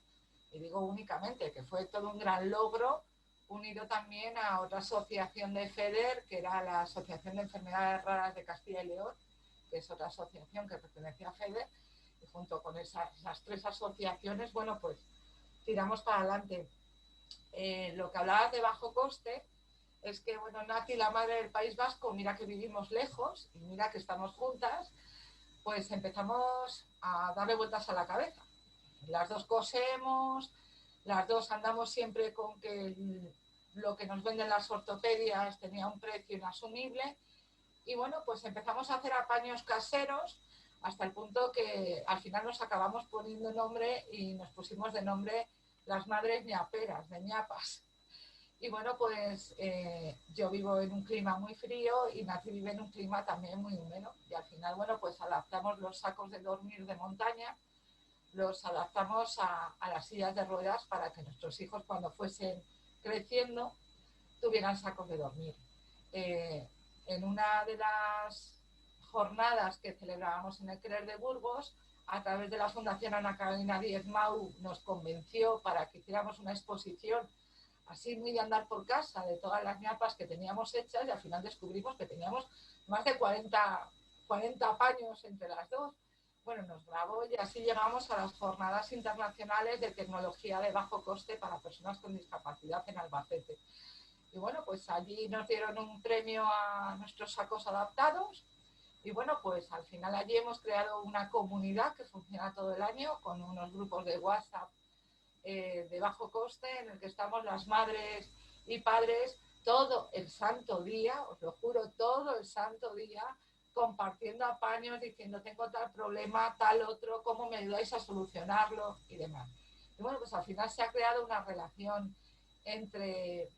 y digo únicamente, que fue todo un gran logro, unido también a otra asociación de FEDER, que era la Asociación de Enfermedades Raras de Castilla y León, que es otra asociación que pertenecía a FEDER, y junto con esas tres asociaciones, bueno, pues tiramos para adelante. Lo que hablabas de bajo coste es que, bueno, Nati, la madre del País Vasco, mira que vivimos lejos y mira que estamos juntas, pues empezamos a darle vueltas a la cabeza. Las dos cosemos, las dos andamos siempre con que lo que nos venden las ortopedias tenía un precio inasumible, y bueno, pues empezamos a hacer apaños caseros hasta el punto que al final nos acabamos poniendo nombre y nos pusimos de nombre las madres ñaperas, de ñapas. Y bueno, pues yo vivo en un clima muy frío y Nati vive en un clima también muy húmedo. Y al final, bueno, pues adaptamos los sacos de dormir de montaña, los adaptamos a las sillas de ruedas para que nuestros hijos, cuando fuesen creciendo, tuvieran sacos de dormir. En una de las jornadas que celebrábamos en el CRER de Burgos, a través de la Fundación Ana Carolina Díez Mau, nos convenció para que hiciéramos una exposición así muy de andar por casa de todas las ñapas que teníamos hechas, y al final descubrimos que teníamos más de 40 paños entre las dos. Bueno, nos grabó y así llegamos a las jornadas internacionales de tecnología de bajo coste para personas con discapacidad en Albacete. Y bueno, pues allí nos dieron un premio a nuestros sacos adaptados. Y bueno, pues al final allí hemos creado una comunidad que funciona todo el año con unos grupos de WhatsApp de bajo coste en el que estamos las madres y padres todo el santo día, os lo juro, todo el santo día, compartiendo apaños, diciendo tengo tal problema, tal otro, cómo me ayudáis a solucionarlo y demás. Y bueno, pues al final se ha creado una relación entre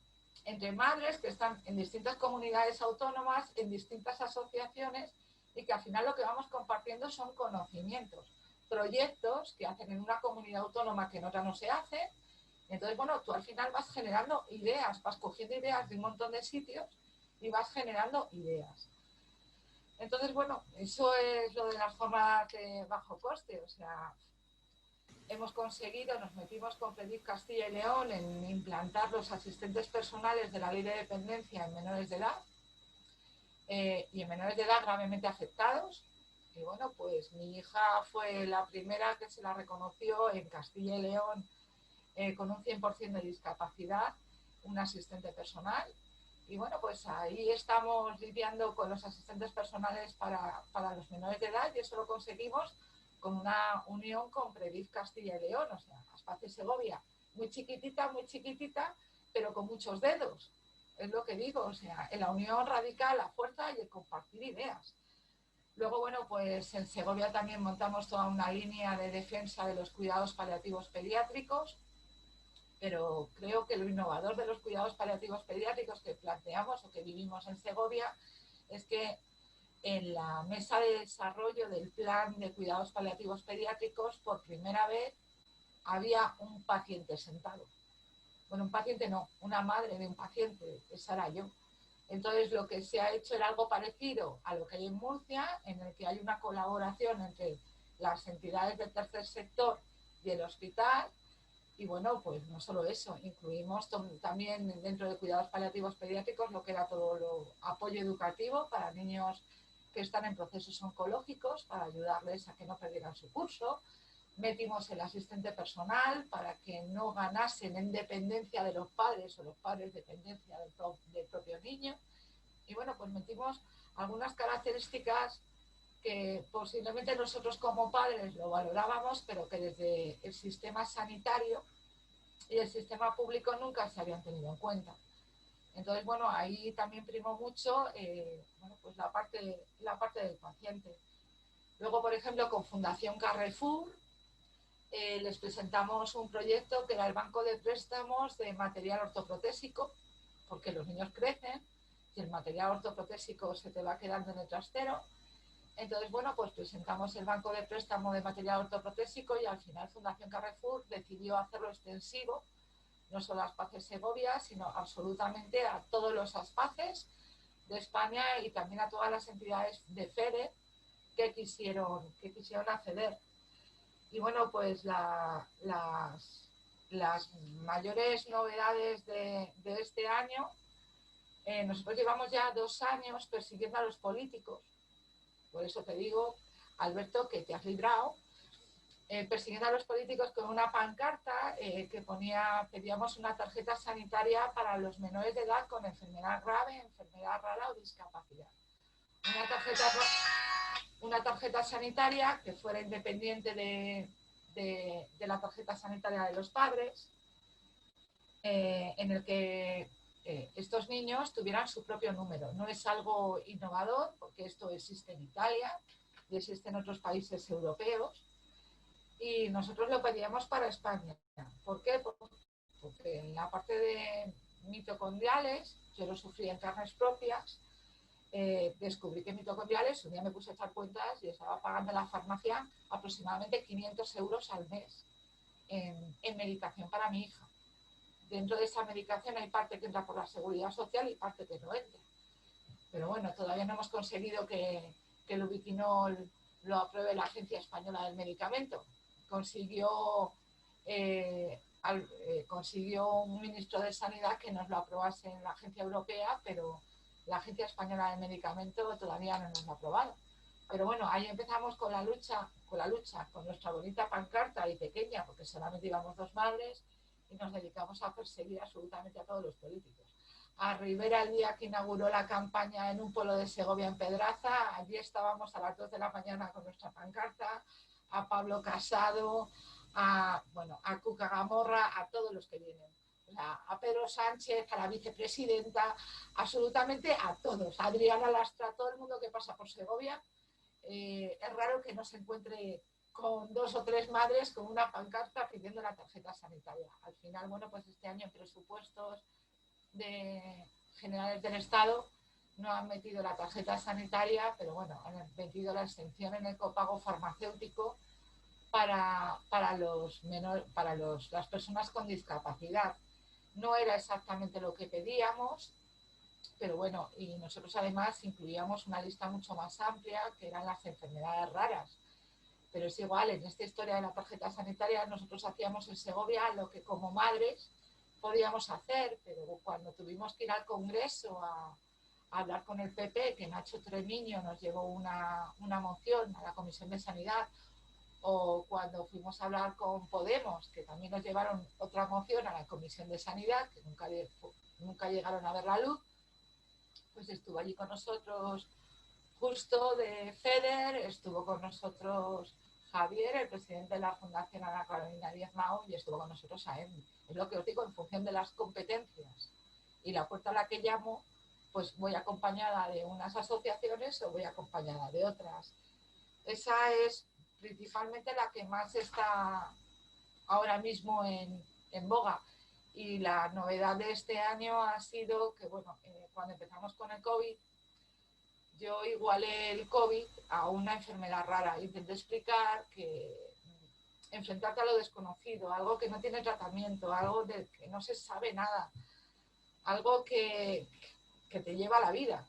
madres que están en distintas comunidades autónomas, en distintas asociaciones, y que al final lo que vamos compartiendo son conocimientos, proyectos que hacen en una comunidad autónoma que en otra no se hace. Entonces, bueno, tú al final vas generando ideas, vas cogiendo ideas de un montón de sitios y vas generando ideas. Entonces, bueno, eso es lo de las formas de bajo coste. O sea, hemos conseguido, nos metimos con FEDIF Castilla y León en implantar los asistentes personales de la ley de dependencia en menores de edad, y en menores de edad gravemente afectados. Y bueno, pues mi hija fue la primera que se la reconoció en Castilla y León con un 100% de discapacidad, un asistente personal. Y bueno, pues ahí estamos lidiando con los asistentes personales para los menores de edad, y eso lo conseguimos con una unión con Predif Castilla y León, o sea, Aspace Segovia, muy chiquitita, pero con muchos dedos. Es lo que digo, o sea, en la unión radica la fuerza y el compartir ideas. Luego, bueno, pues en Segovia también montamos toda una línea de defensa de los cuidados paliativos pediátricos, pero creo que lo innovador de los cuidados paliativos pediátricos que planteamos o que vivimos en Segovia es que en la mesa de desarrollo del plan de cuidados paliativos pediátricos, por primera vez había un paciente sentado. Bueno, un paciente no, una madre de un paciente, esa era yo. Entonces, lo que se ha hecho era algo parecido a lo que hay en Murcia, en el que hay una colaboración entre las entidades del tercer sector y el hospital. Y bueno, pues no solo eso, incluimos también dentro de cuidados paliativos pediátricos lo que era todo lo apoyo educativo para niños que están en procesos oncológicos, para ayudarles a que no perdieran su curso. metimos el asistente personal para que no ganasen en dependencia de los padres o los padres dependencia del propio niño. Y bueno, pues metimos algunas características que posiblemente nosotros como padres lo valorábamos, pero que desde el sistema sanitario y el sistema público nunca se habían tenido en cuenta. Entonces, bueno, ahí también primó mucho bueno, pues la parte del paciente. Luego, por ejemplo, con Fundación Carrefour les presentamos un proyecto que era el banco de préstamos de material ortoprotésico, porque los niños crecen y el material ortoprotésico se te va quedando en el trastero. Entonces, bueno, pues presentamos el banco de préstamo de material ortoprotésico y al final Fundación Carrefour decidió hacerlo extensivo, no solo a Aspaces Segovia, sino absolutamente a todos los Aspaces de España y también a todas las entidades de FEDE que quisieron acceder. Y bueno, pues las mayores novedades de este año, nosotros llevamos ya 2 años persiguiendo a los políticos. Por eso te digo, Alberto, que te has librado, persiguiendo a los políticos con una pancarta que pedíamos una tarjeta sanitaria para los menores de edad con enfermedad grave, enfermedad rara o discapacidad. Una tarjeta sanitaria que fuera independiente de la tarjeta sanitaria de los padres, en el que estos niños tuvieran su propio número. No es algo innovador, porque esto existe en Italia y existe en otros países europeos, y nosotros lo pedíamos para España. ¿Por qué? Porque en la parte de mitocondriales, yo lo sufrí en carnes propias, descubrí que mitocondriales, un día me puse a echar cuentas y estaba pagando en la farmacia aproximadamente 500 euros al mes en medicación para mi hija. Dentro de esa medicación hay parte que entra por la seguridad social y parte que no entra. Pero bueno, todavía no hemos conseguido que el ubiquinol lo apruebe la Agencia Española del Medicamento. Consiguió un ministro de Sanidad que nos lo aprobase en la Agencia Europea, pero la Agencia Española del Medicamento todavía no nos lo ha aprobado. Pero bueno, ahí empezamos con la lucha, con nuestra bonita pancarta y pequeña, porque solamente íbamos 2 madres, y nos dedicamos a perseguir absolutamente a todos los políticos. A Rivera, el día que inauguró la campaña en un pueblo de Segovia, en Pedraza, allí estábamos a las 2 de la mañana con nuestra pancarta, a Pablo Casado, a Cuca Gamorra, a todos los que vienen. O sea, a Pedro Sánchez, a la vicepresidenta, absolutamente a todos. A Adriana Lastra, a todo el mundo que pasa por Segovia. Es raro que no se encuentre con 2 o 3 madres con una pancarta pidiendo la tarjeta sanitaria. Al final, bueno, pues este año en presupuestos generales del Estado no han metido la tarjeta sanitaria, pero bueno, han metido la exención en el copago farmacéutico para las personas con discapacidad. No era exactamente lo que pedíamos, pero bueno, y nosotros además incluíamos una lista mucho más amplia que eran las enfermedades raras. Pero es igual, en esta historia de la tarjeta sanitaria nosotros hacíamos en Segovia lo que como madres podíamos hacer, pero cuando tuvimos que ir al Congreso a hablar con el PP, que Nacho Tremiño nos llevó una moción a la Comisión de Sanidad, o cuando fuimos a hablar con Podemos, que también nos llevaron otra moción a la Comisión de Sanidad, que nunca llegaron a ver la luz, pues estuvo allí con nosotros Justo de FEDER, estuvo con nosotros Javier, el presidente de la Fundación Ana Carolina Díaz Mahón, y estuvo con nosotros AEMI. Es lo que os digo, en función de las competencias y la puerta a la que llamo, pues voy acompañada de unas asociaciones o voy acompañada de otras. Esa es principalmente la que más está ahora mismo en boga. Y la novedad de este año ha sido que, bueno, cuando empezamos con el COVID, yo igualé el COVID a una enfermedad rara. Intenté explicar que enfrentarte a lo desconocido, algo que no tiene tratamiento, algo de que no se sabe nada, algo que te lleva a la vida,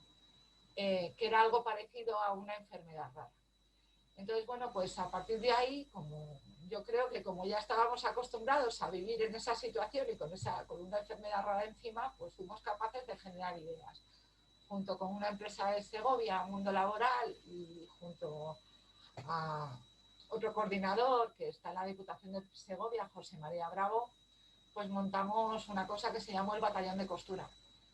que era algo parecido a una enfermedad rara. Entonces, bueno, pues a partir de ahí, como yo creo que como ya estábamos acostumbrados a vivir en esa situación y con una enfermedad rara encima, pues fuimos capaces de generar ideas. Junto con una empresa de Segovia, Mundo Laboral, y junto a otro coordinador que está en la Diputación de Segovia, José María Bravo, pues montamos una cosa que se llamó el Batallón de Costura.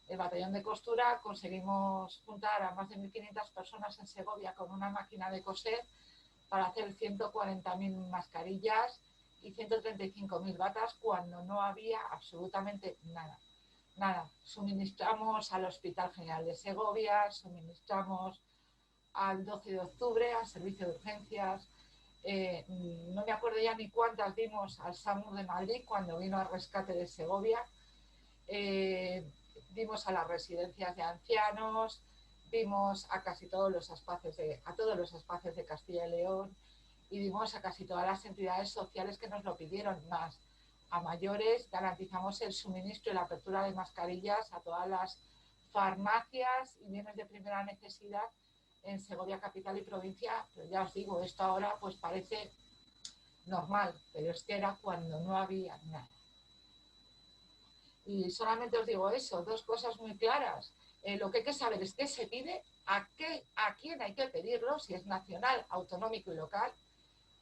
El Batallón de Costura conseguimos juntar a más de 1.500 personas en Segovia con una máquina de coser para hacer 140.000 mascarillas y 135.000 batas cuando no había absolutamente nada. Nada, suministramos al Hospital General de Segovia, suministramos al 12 de octubre, al servicio de urgencias, no me acuerdo ya ni cuántas dimos al SAMUR de Madrid cuando vino al rescate de Segovia, dimos a las residencias de ancianos, dimos a casi todos los espacios de Castilla y León y dimos a casi todas las entidades sociales que nos lo pidieron, más a mayores garantizamos el suministro y la apertura de mascarillas a todas las farmacias y bienes de primera necesidad en Segovia capital y provincia. Pero ya os digo, esto ahora pues parece normal, pero es que era cuando no había nada. Y solamente os digo eso, dos cosas muy claras. Lo que hay que saber es qué se pide, a quién hay que pedirlo, si es nacional, autonómico y local,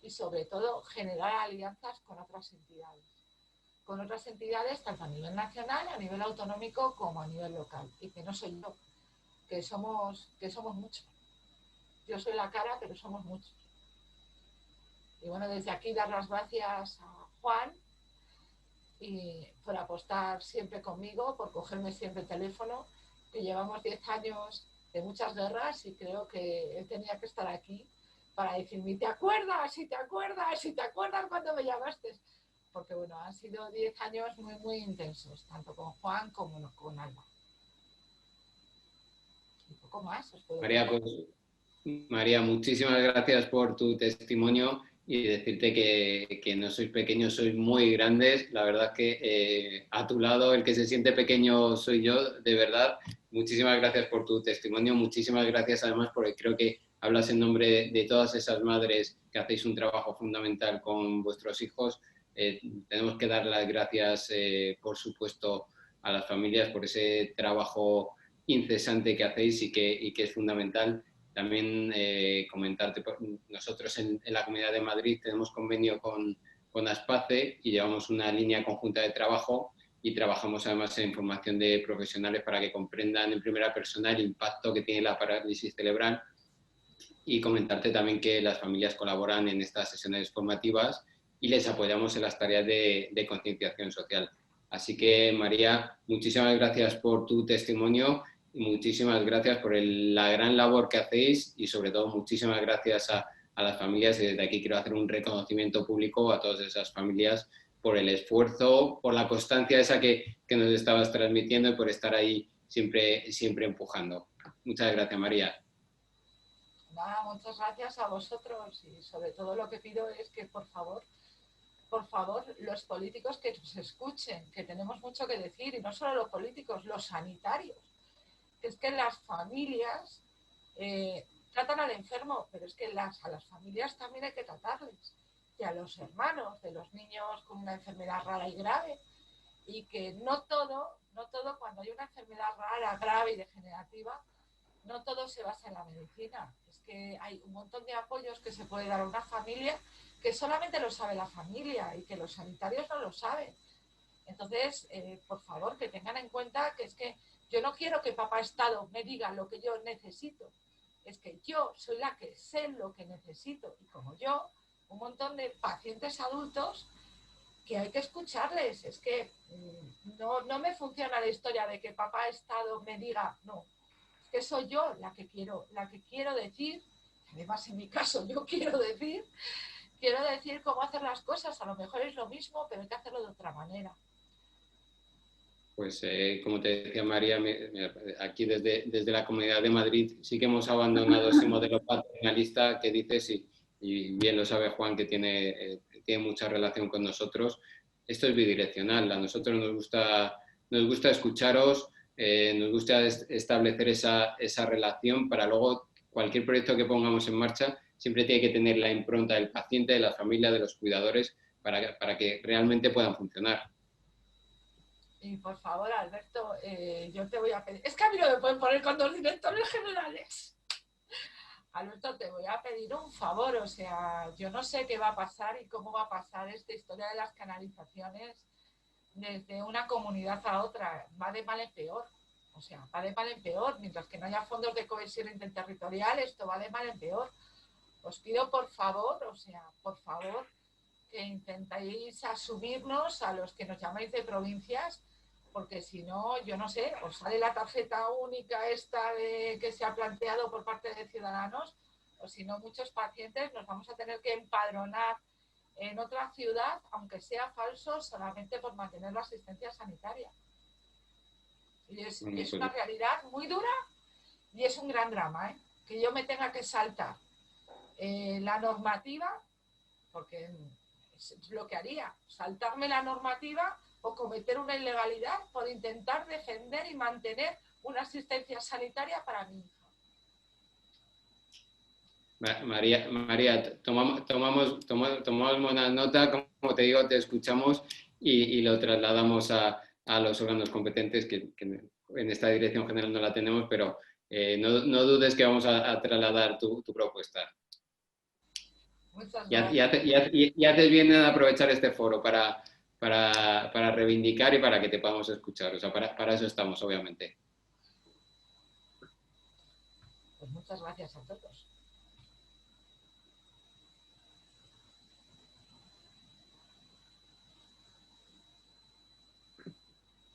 y sobre todo generar alianzas con otras entidades. Con otras entidades, tanto a nivel nacional, a nivel autonómico, como a nivel local. Y que no soy yo, que somos muchos. Yo soy la cara, pero somos muchos. Y bueno, desde aquí dar las gracias a Juan y por apostar siempre conmigo, por cogerme siempre el teléfono, que llevamos 10 años de muchas guerras y creo que él tenía que estar aquí para decirme, ¿te acuerdas? ¿Y te acuerdas? ¿Y te acuerdas cuando me llamaste? Porque bueno, han sido 10 años muy, muy intensos, tanto con Juan como con Alba. Y poco más os puedo María, pues, María, muchísimas gracias por tu testimonio y decirte que no sois pequeños, sois muy grandes. La verdad que a tu lado el que se siente pequeño soy yo, de verdad. Muchísimas gracias por tu testimonio, muchísimas gracias además porque creo que hablas en nombre de todas esas madres que hacéis un trabajo fundamental con vuestros hijos. Tenemos que dar las gracias, por supuesto, a las familias por ese trabajo incesante que hacéis y que es fundamental. También comentarte, nosotros en la Comunidad de Madrid tenemos convenio con ASPACE y llevamos una línea conjunta de trabajo y trabajamos además en formación de profesionales para que comprendan en primera persona el impacto que tiene la parálisis cerebral y comentarte también que las familias colaboran en estas sesiones formativas y les apoyamos en las tareas de concienciación social. Así que, María, muchísimas gracias por tu testimonio y muchísimas gracias por la gran labor que hacéis y, sobre todo, muchísimas gracias a las familias. Y desde aquí quiero hacer un reconocimiento público a todas esas familias por el esfuerzo, por la constancia esa que nos estabas transmitiendo y por estar ahí siempre empujando. Muchas gracias, María. Nada, muchas gracias a vosotros y sobre todo lo que pido es que por favor, los políticos que nos escuchen, que tenemos mucho que decir y no solo los políticos, los sanitarios, que es que las familias tratan al enfermo, pero es que a las familias también hay que tratarles y a los hermanos de los niños con una enfermedad rara y grave y que no todo cuando hay una enfermedad rara, grave y degenerativa, no todo se basa en la medicina. Es que hay un montón de apoyos que se puede dar a una familia que solamente lo sabe la familia y que los sanitarios no lo saben. Entonces, por favor, que tengan en cuenta que es que yo no quiero que papá Estado me diga lo que yo necesito. Es que yo soy la que sé lo que necesito. Y como yo, un montón de pacientes adultos que hay que escucharles. Es que no me funciona la historia de que papá Estado me diga, no. Que soy yo la que quiero decir, además en mi caso yo quiero decir cómo hacer las cosas, a lo mejor es lo mismo, pero hay que hacerlo de otra manera. Pues como te decía María, aquí desde la Comunidad de Madrid sí que hemos abandonado ese modelo paternalista que dices, y bien lo sabe Juan, que tiene mucha relación con nosotros. Esto es bidireccional, a nosotros nos gusta escucharos, nos gusta establecer esa relación para luego cualquier proyecto que pongamos en marcha siempre tiene que tener la impronta del paciente, de la familia, de los cuidadores para que realmente puedan funcionar. Y por favor, Alberto, yo te voy a pedir... Es que a mí no me pueden poner con dos directores generales. Alberto, te voy a pedir un favor, o sea, yo no sé qué va a pasar y cómo va a pasar esta historia de las canalizaciones desde una comunidad a otra. Va de mal en peor, o sea, va de mal en peor. Mientras que no haya fondos de cohesión interterritorial, esto va de mal en peor. Os pido por favor, o sea, por favor, que intentéis asumirnos a los que nos llamáis de provincias, porque si no, yo no sé, os sale la tarjeta única esta que se ha planteado por parte de Ciudadanos, o si no, muchos pacientes nos vamos a tener que empadronar en otra ciudad, aunque sea falso, solamente por mantener la asistencia sanitaria. Y es una realidad muy dura y es un gran drama, ¿eh? Que yo me tenga que saltar la normativa, porque es lo que haría, saltarme la normativa o cometer una ilegalidad por intentar defender y mantener una asistencia sanitaria para mi hija. María, tomamos una nota, como te digo, te escuchamos y lo trasladamos a los órganos competentes, que en esta dirección general no la tenemos, pero no dudes que vamos a trasladar tu propuesta. Muchas gracias. Y haces bien en aprovechar este foro para reivindicar y para que te podamos escuchar. O sea, para eso estamos, obviamente. Pues muchas gracias a todos.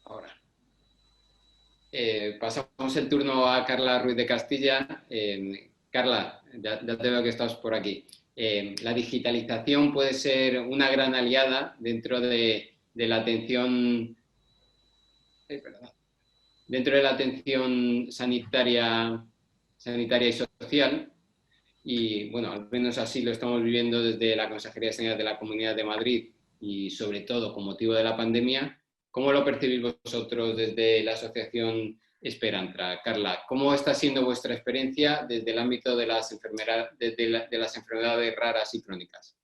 Ahora. Pasamos el turno a Carla Ruiz de Castilla. Carla, ya te veo que estás por aquí. La digitalización puede ser una gran aliada dentro de la atención sanitaria y social, y bueno, al menos así lo estamos viviendo desde la Consejería de Sanidad de la Comunidad de Madrid y sobre todo con motivo de la pandemia. ¿Cómo lo percibís vosotros desde la asociación Esperantra? Carla, ¿cómo está siendo vuestra experiencia desde el ámbito de las enfermedades raras y crónicas?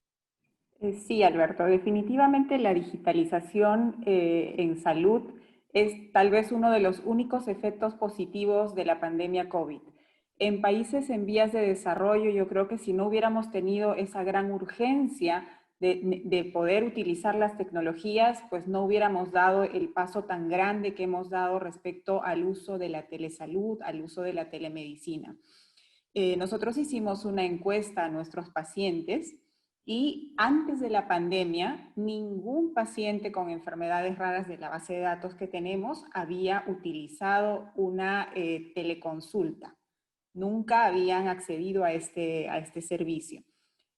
Sí, Alberto, definitivamente la digitalización en salud es tal vez uno de los únicos efectos positivos de la pandemia COVID. En países en vías de desarrollo, yo creo que si no hubiéramos tenido esa gran urgencia de poder utilizar las tecnologías, pues no hubiéramos dado el paso tan grande que hemos dado respecto al uso de la telesalud, al uso de la telemedicina. Nosotros hicimos una encuesta a nuestros pacientes y antes de la pandemia, ningún paciente con enfermedades raras de la base de datos que tenemos había utilizado una teleconsulta. Nunca habían accedido a este servicio.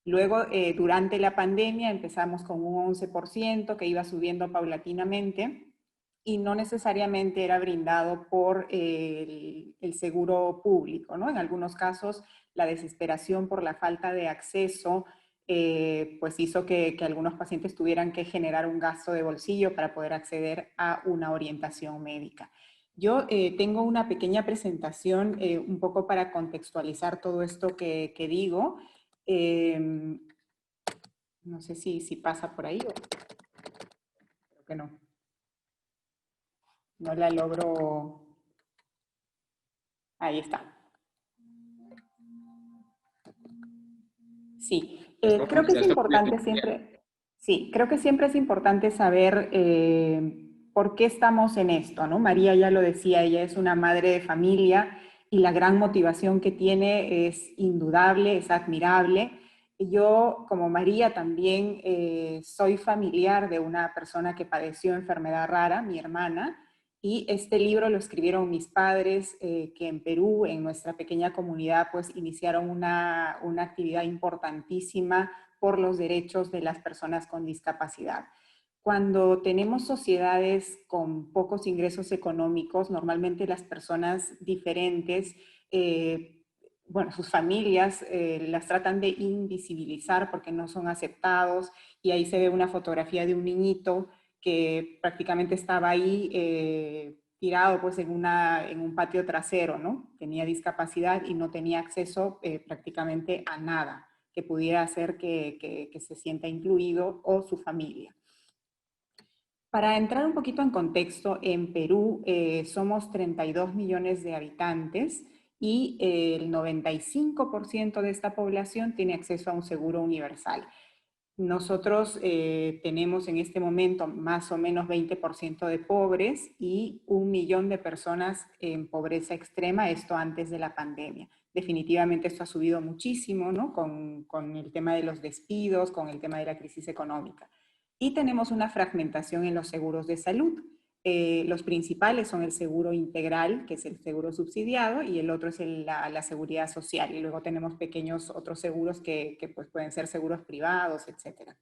Luego, durante la pandemia, empezamos con un 11% que iba subiendo paulatinamente y no necesariamente era brindado por el seguro público, ¿no? En algunos casos, la desesperación por la falta de acceso pues hizo que algunos pacientes tuvieran que generar un gasto de bolsillo para poder acceder a una orientación médica. Yo tengo una pequeña presentación un poco para contextualizar todo esto que digo. No sé si pasa por ahí o creo que no. No la logro. Ahí está. Sí, creo que es importante siempre. Sí, creo que siempre es importante saber por qué estamos en esto, ¿no? María ya lo decía, ella es una madre de familia y la gran motivación que tiene es indudable, es admirable. Yo, como María, también soy familiar de una persona que padeció enfermedad rara, mi hermana, y este libro lo escribieron mis padres, que en Perú, en nuestra pequeña comunidad, pues iniciaron una actividad importantísima por los derechos de las personas con discapacidad. Cuando tenemos sociedades con pocos ingresos económicos, normalmente las personas diferentes, bueno, sus familias las tratan de invisibilizar porque no son aceptados, y ahí se ve una fotografía de un niñito que prácticamente estaba ahí tirado pues en un patio trasero, ¿no? Tenía discapacidad y no tenía acceso prácticamente a nada que pudiera hacer que se sienta incluido o su familia. Para entrar un poquito en contexto, en Perú somos 32 millones de habitantes y el 95% de esta población tiene acceso a un seguro universal. Nosotros tenemos en este momento más o menos 20% de pobres y 1 millón de personas en pobreza extrema, esto antes de la pandemia. Definitivamente esto ha subido muchísimo, ¿no? Con el tema de los despidos, con el tema de la crisis económica. Y tenemos una fragmentación en los seguros de salud. Los principales son el seguro integral, que es el seguro subsidiado, y el otro es la seguridad social. Y luego tenemos pequeños otros seguros que pues pueden ser seguros privados, etc.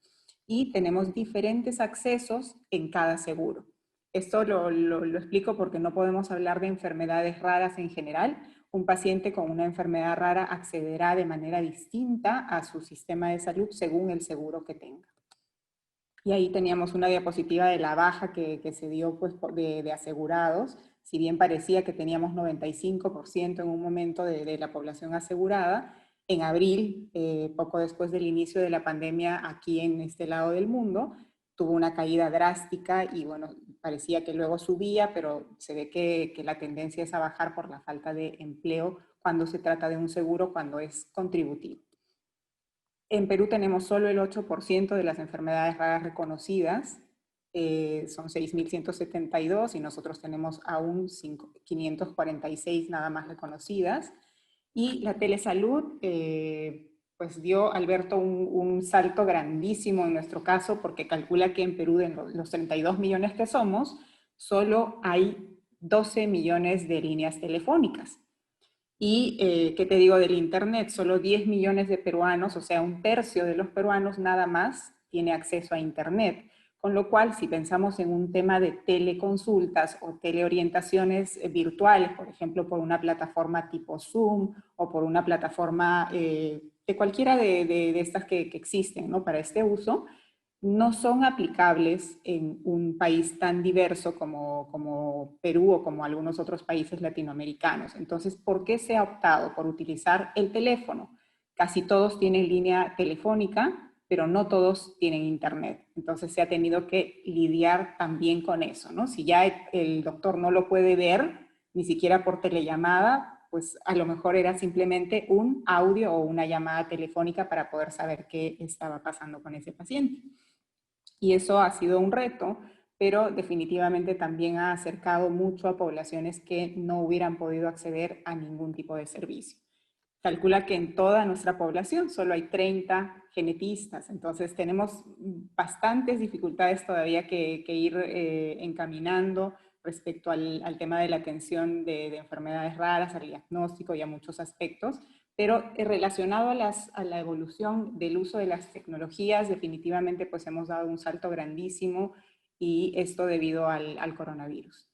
Y tenemos diferentes accesos en cada seguro. Esto lo explico porque no podemos hablar de enfermedades raras en general. Un paciente con una enfermedad rara accederá de manera distinta a su sistema de salud según el seguro que tenga. Y ahí teníamos una diapositiva de la baja que se dio pues, de asegurados. Si bien parecía que teníamos 95% en un momento de la población asegurada, en abril, poco después del inicio de la pandemia aquí en este lado del mundo, tuvo una caída drástica y bueno, parecía que luego subía, pero se ve que la tendencia es a bajar por la falta de empleo cuando se trata de un seguro, cuando es contributivo. En Perú tenemos solo el 8% de las enfermedades raras reconocidas, son 6.172 y nosotros tenemos aún 546 nada más reconocidas. Y la telesalud pues dio, Alberto, un salto grandísimo en nuestro caso porque calcula que en Perú, de los 32 millones que somos, solo hay 12 millones de líneas telefónicas. Y, ¿qué te digo del Internet? Solo 10 millones de peruanos, o sea, 1/3 de los peruanos nada más tiene acceso a Internet. Con lo cual, si pensamos en un tema de teleconsultas o teleorientaciones virtuales, por ejemplo, por una plataforma tipo Zoom o por una plataforma de cualquiera de estas que existen, ¿no? Para este uso, no son aplicables en un país tan diverso como Perú o como algunos otros países latinoamericanos. Entonces, ¿por qué se ha optado por utilizar el teléfono? Casi todos tienen línea telefónica, pero no todos tienen internet. Entonces se ha tenido que lidiar también con eso, ¿no? Si ya el doctor no lo puede ver, ni siquiera por telellamada, pues a lo mejor era simplemente un audio o una llamada telefónica para poder saber qué estaba pasando con ese paciente. Y eso ha sido un reto, pero definitivamente también ha acercado mucho a poblaciones que no hubieran podido acceder a ningún tipo de servicio. Calcula que en toda nuestra población solo hay 30 genetistas, entonces tenemos bastantes dificultades todavía que ir encaminando respecto al tema de la atención de enfermedades raras, al diagnóstico y a muchos aspectos, pero relacionado a la evolución del uso de las tecnologías, definitivamente pues hemos dado un salto grandísimo y esto debido al coronavirus.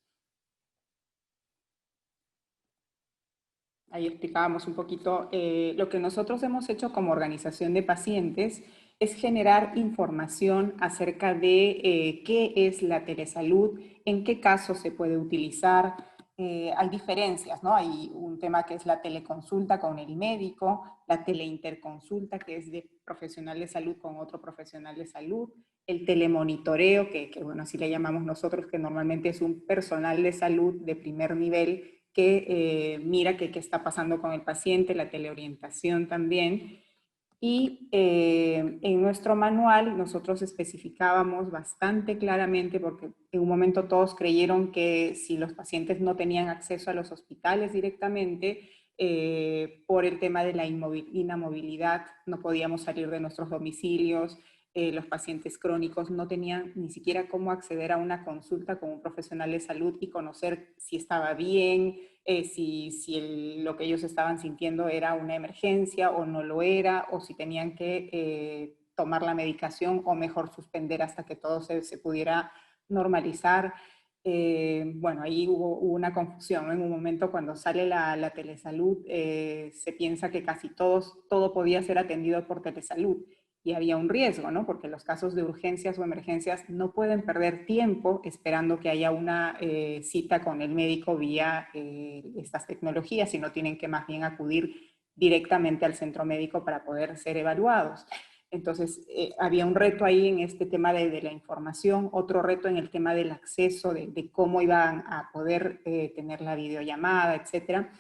Ahí explicábamos un poquito lo que nosotros hemos hecho como organización de pacientes es generar información acerca de qué es la telesalud, en qué casos se puede utilizar. Hay diferencias, ¿no? Hay un tema que es la teleconsulta con el médico, la teleinterconsulta, que es de profesional de salud con otro profesional de salud, el telemonitoreo, que bueno, así le llamamos nosotros, que normalmente es un personal de salud de primer nivel que mira qué está pasando con el paciente, la teleorientación también. Y en nuestro manual nosotros especificábamos bastante claramente, porque en un momento todos creyeron que si los pacientes no tenían acceso a los hospitales directamente, por el tema de la inamovilidad, no podíamos salir de nuestros domicilios, los pacientes crónicos no tenían ni siquiera cómo acceder a una consulta con un profesional de salud y conocer si estaba bien, si lo que ellos estaban sintiendo era una emergencia o no lo era, o si tenían que tomar la medicación o mejor suspender hasta que todo se pudiera normalizar. Bueno, ahí hubo una confusión, ¿no? En un momento cuando sale la telesalud, se piensa que casi todo podía ser atendido por telesalud. Y había un riesgo, ¿no? Porque los casos de urgencias o emergencias no pueden perder tiempo esperando que haya una cita con el médico vía estas tecnologías, sino tienen que más bien acudir directamente al centro médico para poder ser evaluados. Entonces, había un reto ahí en este tema de la información, otro reto en el tema del acceso, de cómo iban a poder tener la videollamada, etcétera.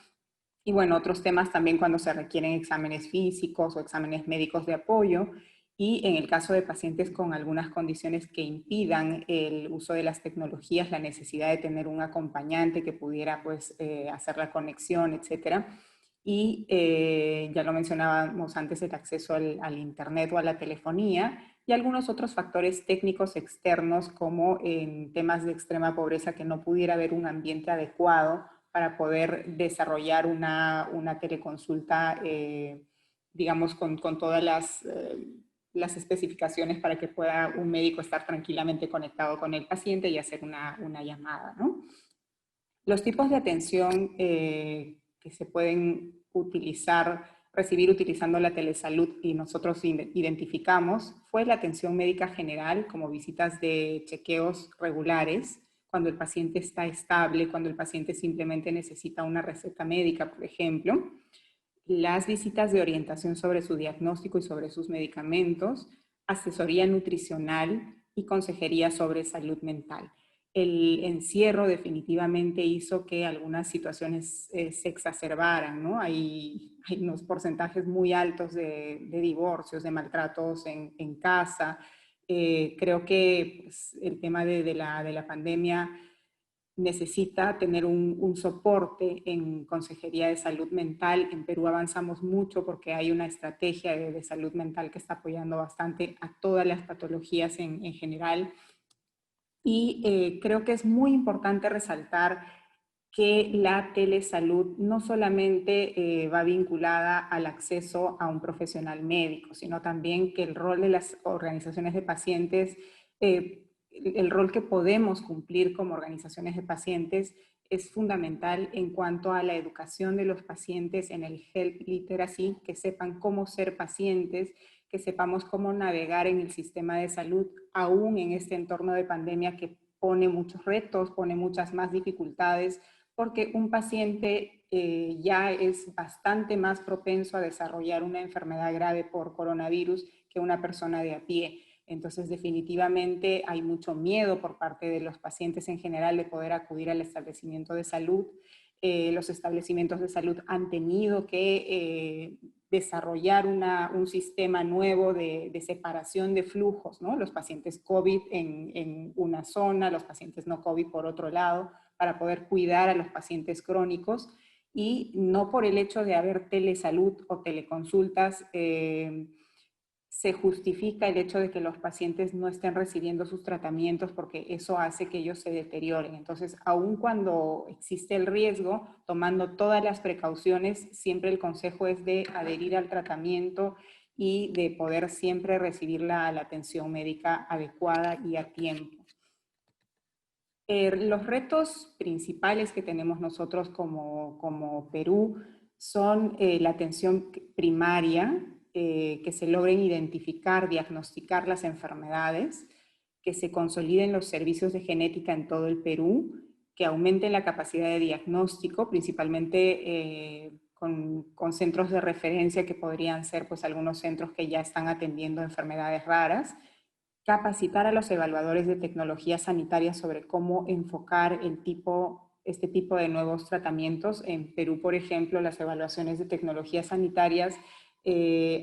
Y bueno, otros temas también cuando se requieren exámenes físicos o exámenes médicos de apoyo, y en el caso de pacientes con algunas condiciones que impidan el uso de las tecnologías, la necesidad de tener un acompañante que pudiera pues hacer la conexión, etcétera. Y ya lo mencionábamos antes, el acceso al internet o a la telefonía, y algunos otros factores técnicos externos como en temas de extrema pobreza, que no pudiera haber un ambiente adecuado para poder desarrollar una teleconsulta, digamos, con todas las especificaciones para que pueda un médico estar tranquilamente conectado con el paciente y hacer una llamada, ¿no? Los tipos de atención que se pueden recibir utilizando la telesalud y nosotros identificamos fue la atención médica general, como visitas de chequeos regulares, cuando el paciente está estable, cuando el paciente simplemente necesita una receta médica, por ejemplo. Las visitas de orientación sobre su diagnóstico y sobre sus medicamentos, asesoría nutricional y consejería sobre salud mental. El encierro definitivamente hizo que algunas situaciones se exacerbaran, ¿no? Hay unos porcentajes muy altos de divorcios, de maltratos en casa. Creo que pues, el tema de la pandemia necesita tener un soporte en consejería de salud mental. En Perú avanzamos mucho porque hay una estrategia de salud mental que está apoyando bastante a todas las patologías en general. Y creo que es muy importante resaltar que la telesalud no solamente va vinculada al acceso a un profesional médico, sino también que el rol de las organizaciones de pacientes, el rol que podemos cumplir como organizaciones de pacientes es fundamental en cuanto a la educación de los pacientes en el health literacy, que sepan cómo ser pacientes, que sepamos cómo navegar en el sistema de salud, aún en este entorno de pandemia que pone muchos retos, pone muchas más dificultades, porque un paciente ya es bastante más propenso a desarrollar una enfermedad grave por coronavirus que una persona de a pie. Entonces, definitivamente hay mucho miedo por parte de los pacientes en general de poder acudir al establecimiento de salud. Los establecimientos de salud han tenido que desarrollar un sistema nuevo de separación de flujos, ¿no? Los pacientes COVID en una zona, los pacientes no COVID por otro lado, para poder cuidar a los pacientes crónicos, y no por el hecho de haber telesalud o teleconsultas se justifica el hecho de que los pacientes no estén recibiendo sus tratamientos, porque eso hace que ellos se deterioren. Entonces, aun cuando existe el riesgo, tomando todas las precauciones, siempre el consejo es de adherir al tratamiento y de poder siempre recibir la atención médica adecuada y a tiempo. Los retos principales que tenemos nosotros como Perú son la atención primaria, que se logren identificar, diagnosticar las enfermedades, que se consoliden los servicios de genética en todo el Perú, que aumenten la capacidad de diagnóstico, principalmente con centros de referencia que podrían ser pues algunos centros que ya están atendiendo enfermedades raras, capacitar a los evaluadores de tecnología sanitaria sobre cómo enfocar este tipo de nuevos tratamientos. En Perú, por ejemplo, las evaluaciones de tecnologías sanitarias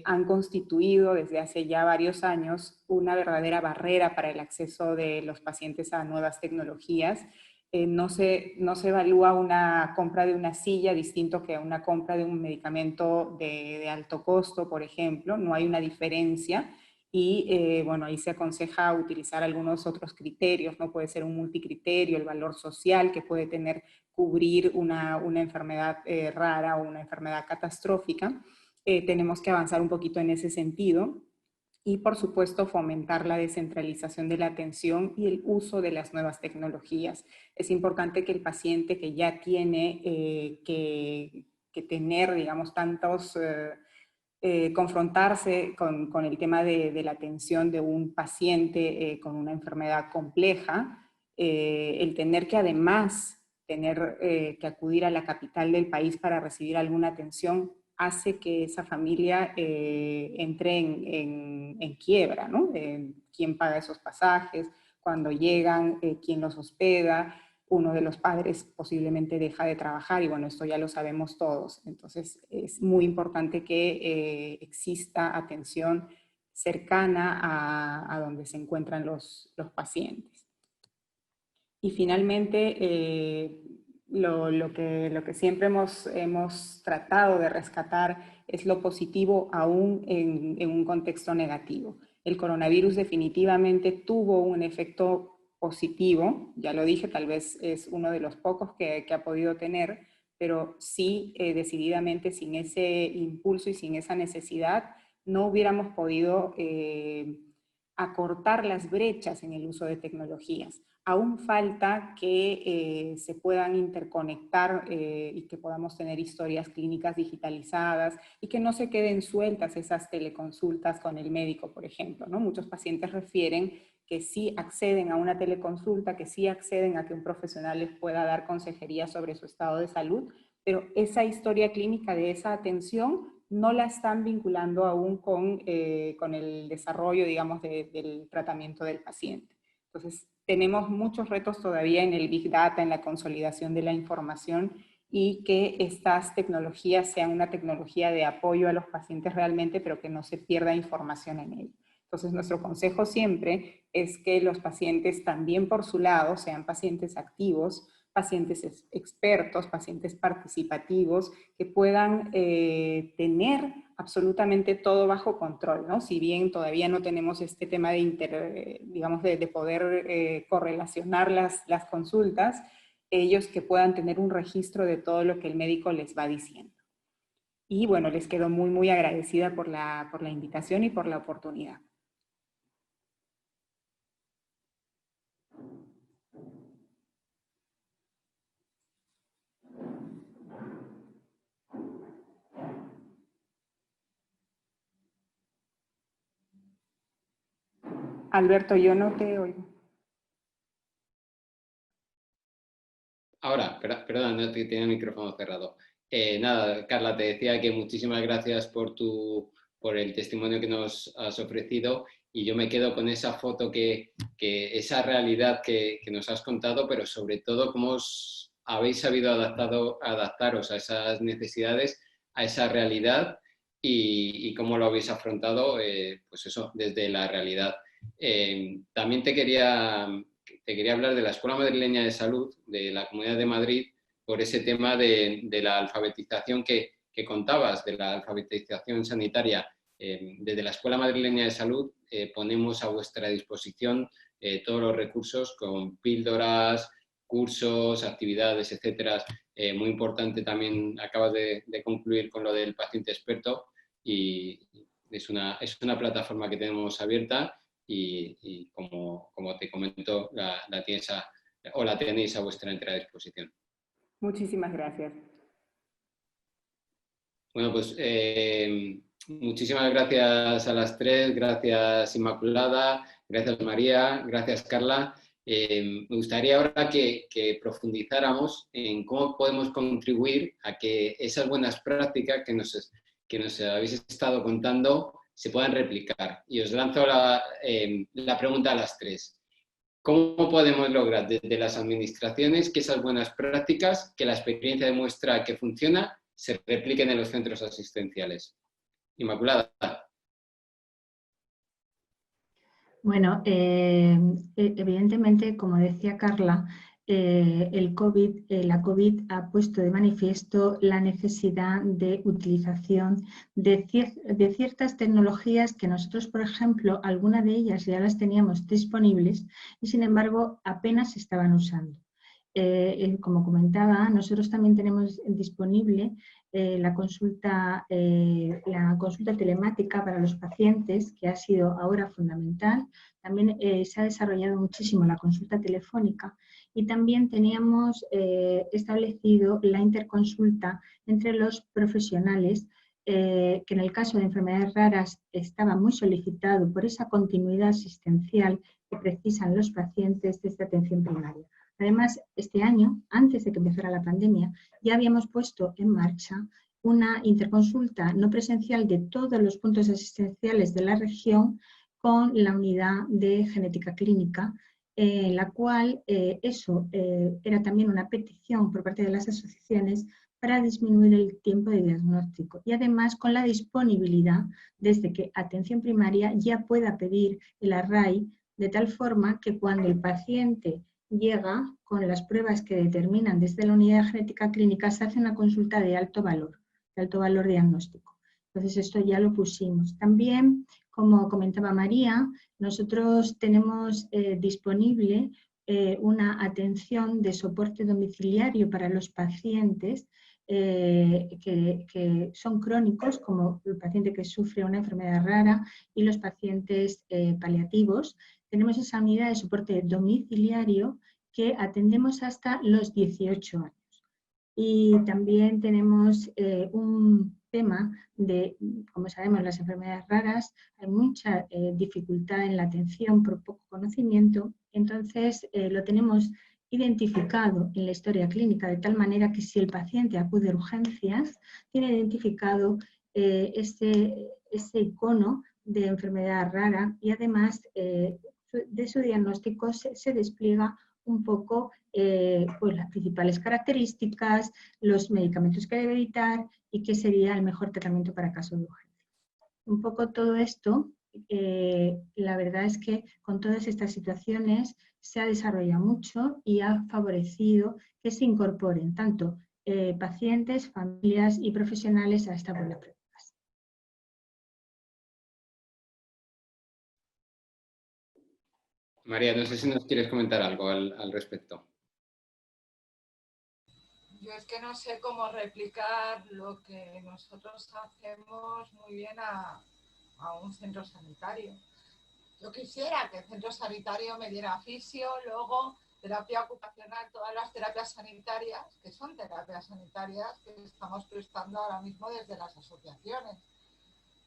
han constituido desde hace ya varios años una verdadera barrera para el acceso de los pacientes a nuevas tecnologías. No se evalúa una compra de una silla distinto que una compra de un medicamento de alto costo, por ejemplo. No hay una diferencia. Y bueno, ahí se aconseja utilizar algunos otros criterios, ¿no? Puede ser un multicriterio, el valor social que puede tener cubrir una enfermedad rara o una enfermedad catastrófica. Tenemos que avanzar un poquito en ese sentido. Y por supuesto fomentar la descentralización de la atención y el uso de las nuevas tecnologías. Es importante que el paciente que ya tiene que tener, digamos, tantos... confrontarse con el tema de la atención de un paciente con una enfermedad compleja, el tener que además tener que acudir a la capital del país para recibir alguna atención, hace que esa familia entre en quiebra, ¿no? ¿Quién paga esos pasajes? Cuando llegan, ¿quién los hospeda? uno de los padres posiblemente deja de trabajar y bueno, esto ya lo sabemos todos. Entonces es muy importante que exista atención cercana a donde se encuentran los pacientes. Y finalmente, lo que siempre hemos tratado de rescatar es lo positivo aún en un contexto negativo. El coronavirus definitivamente tuvo un efecto positivo, ya lo dije, tal vez es uno de los pocos que ha podido tener, pero sí, decididamente sin ese impulso y sin esa necesidad, no hubiéramos podido acortar las brechas en el uso de tecnologías. Aún falta que se puedan interconectar y que podamos tener historias clínicas digitalizadas y que no se queden sueltas esas teleconsultas con el médico, por ejemplo, ¿no? Muchos pacientes refieren que sí acceden a una teleconsulta, que sí acceden a que un profesional les pueda dar consejería sobre su estado de salud, pero esa historia clínica de esa atención no la están vinculando aún con el desarrollo, digamos, del tratamiento del paciente. Entonces, tenemos muchos retos todavía en el Big Data, en la consolidación de la información y que estas tecnologías sean una tecnología de apoyo a los pacientes realmente, pero que no se pierda información en ello. Entonces, nuestro consejo siempre es que los pacientes también por su lado sean pacientes activos, pacientes expertos, pacientes participativos, que puedan tener absolutamente todo bajo control, ¿no? Si bien todavía no tenemos este tema de poder correlacionar las consultas, ellos que puedan tener un registro de todo lo que el médico les va diciendo. Y bueno, les quedo muy, muy agradecida por la invitación y por la oportunidad. Alberto, yo no te oigo. Ahora, perdón, no tenía el micrófono cerrado. Nada, Carla, te decía que muchísimas gracias por el testimonio que nos has ofrecido y yo me quedo con esa foto, esa realidad que nos has contado, pero sobre todo cómo os habéis sabido adaptaros a esas necesidades, a esa realidad y cómo lo habéis afrontado, pues eso, desde la realidad. También te quería hablar de la Escuela Madrileña de Salud de la Comunidad de Madrid por ese tema de la alfabetización que contabas, de la alfabetización sanitaria. Desde la Escuela Madrileña de Salud ponemos a vuestra disposición todos los recursos con píldoras, cursos, actividades, etcétera. Muy importante también, acabas de concluir con lo del paciente experto y es una plataforma que tenemos abierta y como te comento, la tenéis a vuestra entera disposición. Muchísimas gracias. Bueno, pues muchísimas gracias a las tres, gracias Inmaculada, gracias María, gracias Carla. Me gustaría ahora que profundizáramos en cómo podemos contribuir a que esas buenas prácticas que nos habéis estado contando se puedan replicar. Y os lanzo la pregunta a las tres. ¿Cómo podemos lograr desde las administraciones que esas buenas prácticas, que la experiencia demuestra que funciona, se repliquen en los centros asistenciales? Inmaculada. Bueno, evidentemente, como decía Carla, la COVID ha puesto de manifiesto la necesidad de utilización de ciertas tecnologías que nosotros, por ejemplo, algunas de ellas ya las teníamos disponibles y, sin embargo, apenas se estaban usando. Como comentaba, nosotros también tenemos disponible la consulta telemática para los pacientes, que ha sido ahora fundamental. También se ha desarrollado muchísimo la consulta telefónica y también teníamos establecido la interconsulta entre los profesionales, que en el caso de enfermedades raras estaba muy solicitado por esa continuidad asistencial que precisan los pacientes desde atención primaria. Además, este año, antes de que empezara la pandemia, ya habíamos puesto en marcha una interconsulta no presencial de todos los puntos asistenciales de la región con la unidad de genética clínica en la cual eso era también una petición por parte de las asociaciones para disminuir el tiempo de diagnóstico y además con la disponibilidad desde que atención primaria ya pueda pedir el array de tal forma que cuando el paciente llega con las pruebas que determinan desde la unidad de genética clínica se hace una consulta de alto valor diagnóstico. Entonces esto ya lo pusimos. También, como comentaba María, nosotros tenemos disponible una atención de soporte domiciliario para los pacientes que son crónicos, como el paciente que sufre una enfermedad rara y los pacientes paliativos. Tenemos esa unidad de soporte domiciliario que atendemos hasta los 18 años. Y también tenemos un tema de, como sabemos, las enfermedades raras, hay mucha dificultad en la atención por poco conocimiento, entonces lo tenemos identificado en la historia clínica de tal manera que si el paciente acude a urgencias, tiene identificado ese icono de enfermedad rara y además de su diagnóstico se despliega un poco pues las principales características, los medicamentos que debe evitar y qué sería el mejor tratamiento para casos de urgencia. Un poco todo esto, la verdad es que con todas estas situaciones se ha desarrollado mucho y ha favorecido que se incorporen tanto pacientes, familias y profesionales a esta buena práctica. María, no sé si nos quieres comentar algo al respecto. Yo es que no sé cómo replicar lo que nosotros hacemos muy bien a un centro sanitario. Yo quisiera que el centro sanitario me diera fisio, luego terapia ocupacional, todas las terapias sanitarias, que son terapias sanitarias que estamos prestando ahora mismo desde las asociaciones.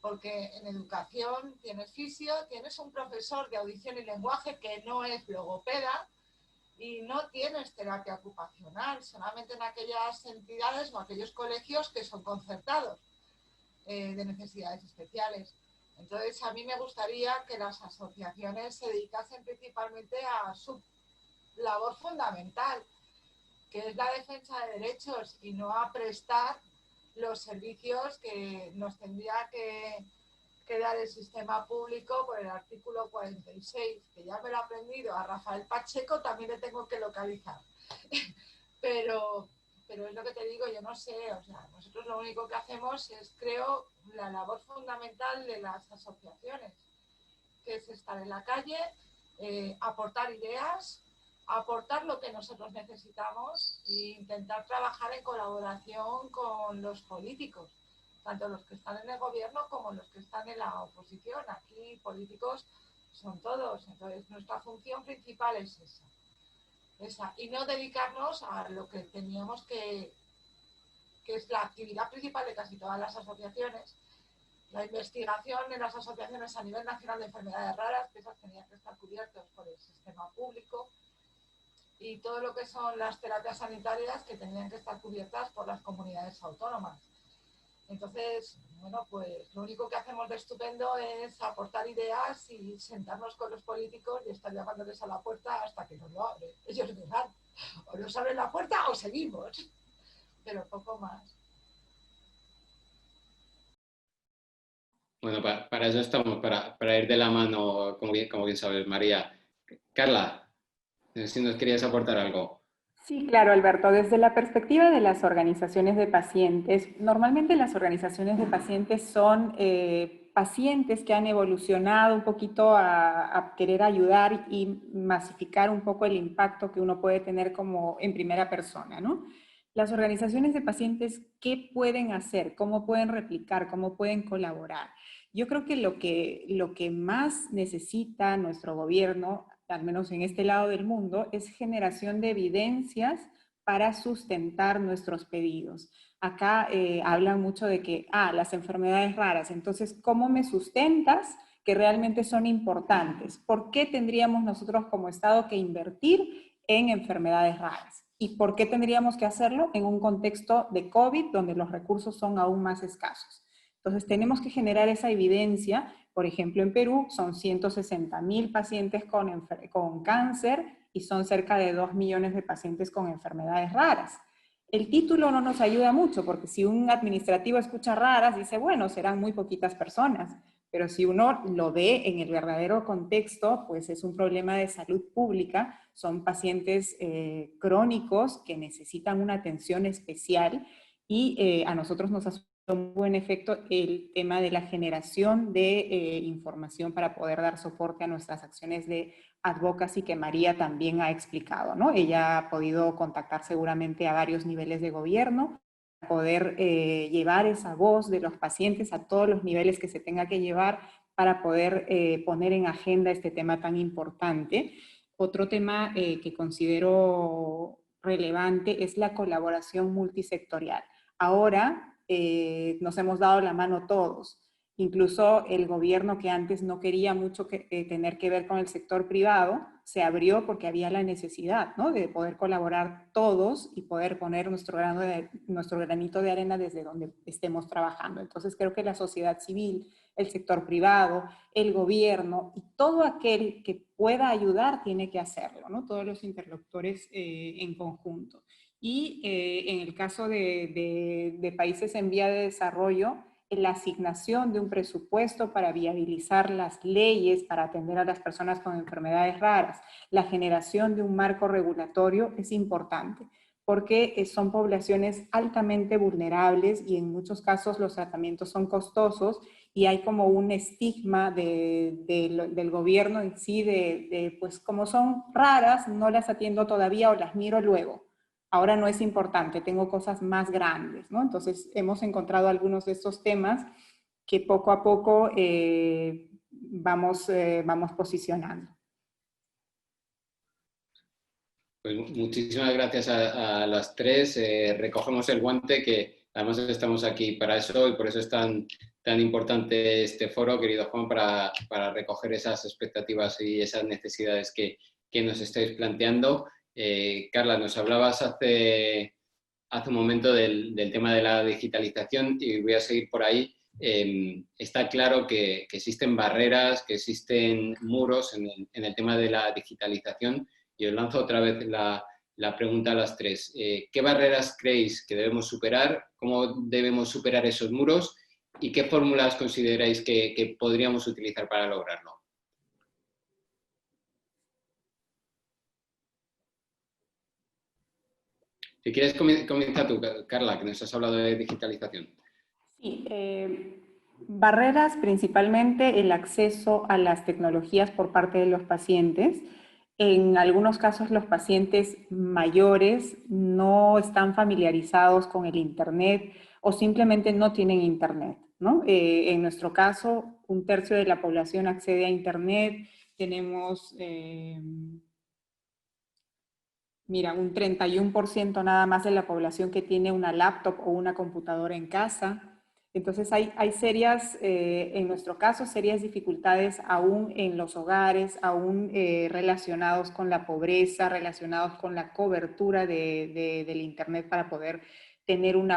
Porque en educación tienes fisio, tienes un profesor de audición y lenguaje que no es logopeda y no tienes terapia ocupacional, solamente en aquellas entidades o aquellos colegios que son concertados de necesidades especiales. Entonces, a mí me gustaría que las asociaciones se dedicasen principalmente a su labor fundamental, que es la defensa de derechos y no a prestar los servicios que nos tendría que dar el sistema público por el artículo 46, que ya me lo he aprendido. A Rafael Pacheco también le tengo que localizar. pero es lo que te digo, yo no sé, o sea, nosotros lo único que hacemos es, creo, la labor fundamental de las asociaciones, que es estar en la calle, aportar ideas, aportar lo que nosotros necesitamos e intentar trabajar en colaboración con los políticos, tanto los que están en el gobierno como los que están en la oposición. Aquí políticos son todos, entonces nuestra función principal es esa, y no dedicarnos a lo que teníamos que es la actividad principal de casi todas las asociaciones, la investigación en las asociaciones a nivel nacional de enfermedades raras, que esas tenían que estar cubiertas por el sistema público, y todo lo que son las terapias sanitarias que tenían que estar cubiertas por las comunidades autónomas. Entonces, bueno, pues lo único que hacemos de estupendo es aportar ideas y sentarnos con los políticos y estar llamándoles a la puerta hasta que nos lo abren. Ellos dirán, o nos abren la puerta o seguimos, pero poco más. Bueno, para eso estamos, para ir de la mano, como bien sabes, María. Carla, no sé si nos querías aportar algo. Sí, claro, Alberto. Desde la perspectiva de las organizaciones de pacientes, normalmente las organizaciones de pacientes son pacientes que han evolucionado un poquito a querer ayudar y masificar un poco el impacto que uno puede tener como en primera persona, ¿no? Las organizaciones de pacientes, ¿qué pueden hacer? ¿Cómo pueden replicar? ¿Cómo pueden colaborar? Yo creo que lo que más necesita nuestro gobierno, al menos en este lado del mundo, es generación de evidencias para sustentar nuestros pedidos. Acá hablan mucho de que, las enfermedades raras, entonces, ¿cómo me sustentas que realmente son importantes? ¿Por qué tendríamos nosotros como Estado que invertir en enfermedades raras? ¿Y por qué tendríamos que hacerlo en un contexto de COVID donde los recursos son aún más escasos? Entonces tenemos que generar esa evidencia Por ejemplo, en Perú son 160.000 pacientes con cáncer y son cerca de 2 millones de pacientes con enfermedades raras. El título no nos ayuda mucho porque si un administrativo escucha raras, dice, bueno, serán muy poquitas personas. Pero si uno lo ve en el verdadero contexto, pues es un problema de salud pública, son pacientes crónicos que necesitan una atención especial y a nosotros nos ha un buen efecto el tema de la generación de información para poder dar soporte a nuestras acciones de advocacy que María también ha explicado, ¿no? Ella ha podido contactar seguramente a varios niveles de gobierno, poder llevar esa voz de los pacientes a todos los niveles que se tenga que llevar para poder poner en agenda este tema tan importante. Otro tema que considero relevante es la colaboración multisectorial. Ahora nos hemos dado la mano todos. Incluso el gobierno que antes no quería mucho tener que ver con el sector privado, se abrió porque había la necesidad, ¿no?, de poder colaborar todos y poder poner nuestro granito de arena desde donde estemos trabajando. Entonces creo que la sociedad civil, el sector privado, el gobierno y todo aquel que pueda ayudar tiene que hacerlo, ¿no? Todos los interlocutores en conjunto. Y en el caso de países en vía de desarrollo, la asignación de un presupuesto para viabilizar las leyes para atender a las personas con enfermedades raras, la generación de un marco regulatorio es importante, porque son poblaciones altamente vulnerables y en muchos casos los tratamientos son costosos y hay como un estigma del gobierno en sí pues como son raras, no las atiendo todavía o las miro luego. Ahora no es importante, tengo cosas más grandes, ¿no? Entonces hemos encontrado algunos de estos temas que poco a poco vamos posicionando. Pues muchísimas gracias a las tres. Recogemos el guante, que además estamos aquí para eso y por eso es tan importante este foro, querido Juan, para recoger esas expectativas y esas necesidades que nos estáis planteando. Carla, nos hablabas hace un momento del tema de la digitalización y voy a seguir por ahí. Está claro que existen barreras, que existen muros en el tema de la digitalización. Y os lanzo otra vez la pregunta a las tres. ¿Qué barreras creéis que debemos superar? ¿Cómo debemos superar esos muros? ¿Y qué fórmulas consideráis que podríamos utilizar para lograrlo? Si quieres, comienza tú, Carla, que nos has hablado de digitalización. Sí, barreras principalmente el acceso a las tecnologías por parte de los pacientes. En algunos casos los pacientes mayores no están familiarizados con el Internet o simplemente no tienen Internet, ¿no? En nuestro caso, 1/3 de la población accede a Internet, tenemos... Mira, un 31% nada más de la población que tiene una laptop o una computadora en casa. Entonces hay serias, en nuestro caso, serias dificultades aún en los hogares, aún relacionados con la pobreza, relacionados con la cobertura del Internet para poder tener un